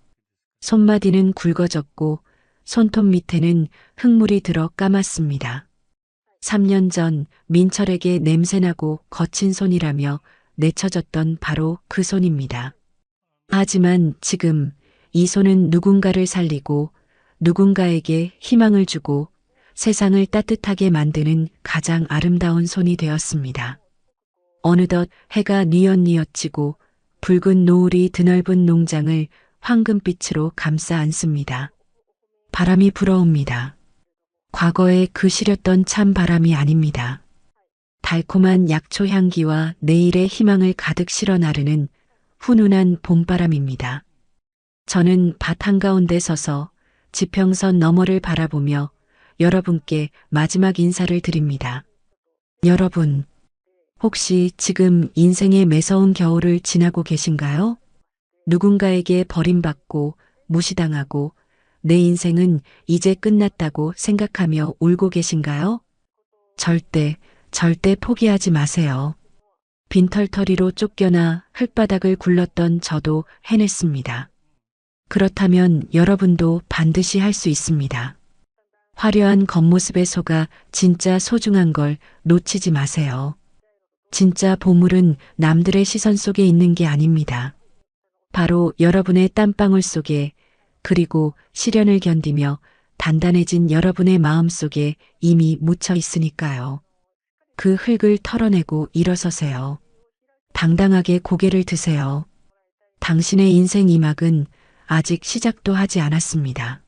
손마디는 굵어졌고 손톱 밑에는 흙물이 들어 까맣습니다. 3년 전 민철에게 냄새나고 거친 손이라며 내쳐졌던 바로 그 손입니다. 하지만 지금 이 손은 누군가를 살리고 누군가에게 희망을 주고 세상을 따뜻하게 만드는 가장 아름다운 손이 되었습니다. 어느덧 해가 뉘엿뉘엿 지고 붉은 노을이 드넓은 농장을 황금빛으로 감싸 안습니다. 바람이 불어옵니다. 과거에 그 시렸던 참 바람이 아닙니다. 달콤한 약초 향기와 내일의 희망을 가득 실어 나르는 훈훈한 봄바람입니다. 저는 밭 한가운데 서서 지평선 너머를 바라보며 여러분께 마지막 인사를 드립니다. 여러분, 혹시 지금 인생의 매서운 겨울을 지나고 계신가요? 누군가에게 버림받고 무시당하고 내 인생은 이제 끝났다고 생각하며 울고 계신가요? 절대 포기하지 마세요. 빈털터리로 쫓겨나 흙바닥을 굴렀던 저도 해냈습니다. 그렇다면 여러분도 반드시 할 수 있습니다. 화려한 겉모습에 속아 진짜 소중한 걸 놓치지 마세요. 진짜 보물은 남들의 시선 속에 있는 게 아닙니다. 바로 여러분의 땀방울 속에, 그리고 시련을 견디며 단단해진 여러분의 마음 속에 이미 묻혀 있으니까요. 그 흙을 털어내고 일어서세요. 당당하게 고개를 드세요. 당신의 인생 이막은 아직 시작도 하지 않았습니다.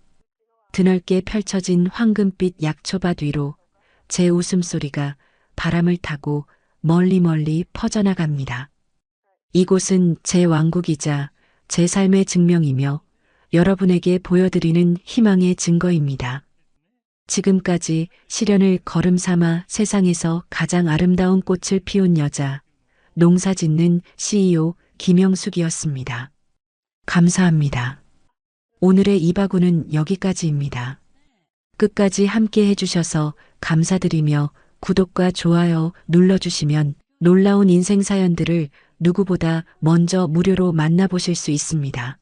드넓게 펼쳐진 황금빛 약초밭 위로 제 웃음소리가 바람을 타고 멀리 멀리 퍼져나갑니다. 이곳은 제 왕국이자 제 삶의 증명이며 여러분에게 보여드리는 희망의 증거입니다. 지금까지 시련을 걸음 삼아 세상에서 가장 아름다운 꽃을 피운 여자, 농사짓는 CEO 김영숙이었습니다. 감사합니다. 오늘의 이바구는 여기까지입니다. 끝까지 함께 해주셔서 감사드리며 구독과 좋아요 눌러주시면 놀라운 인생 사연들을 누구보다 먼저 무료로 만나보실 수 있습니다.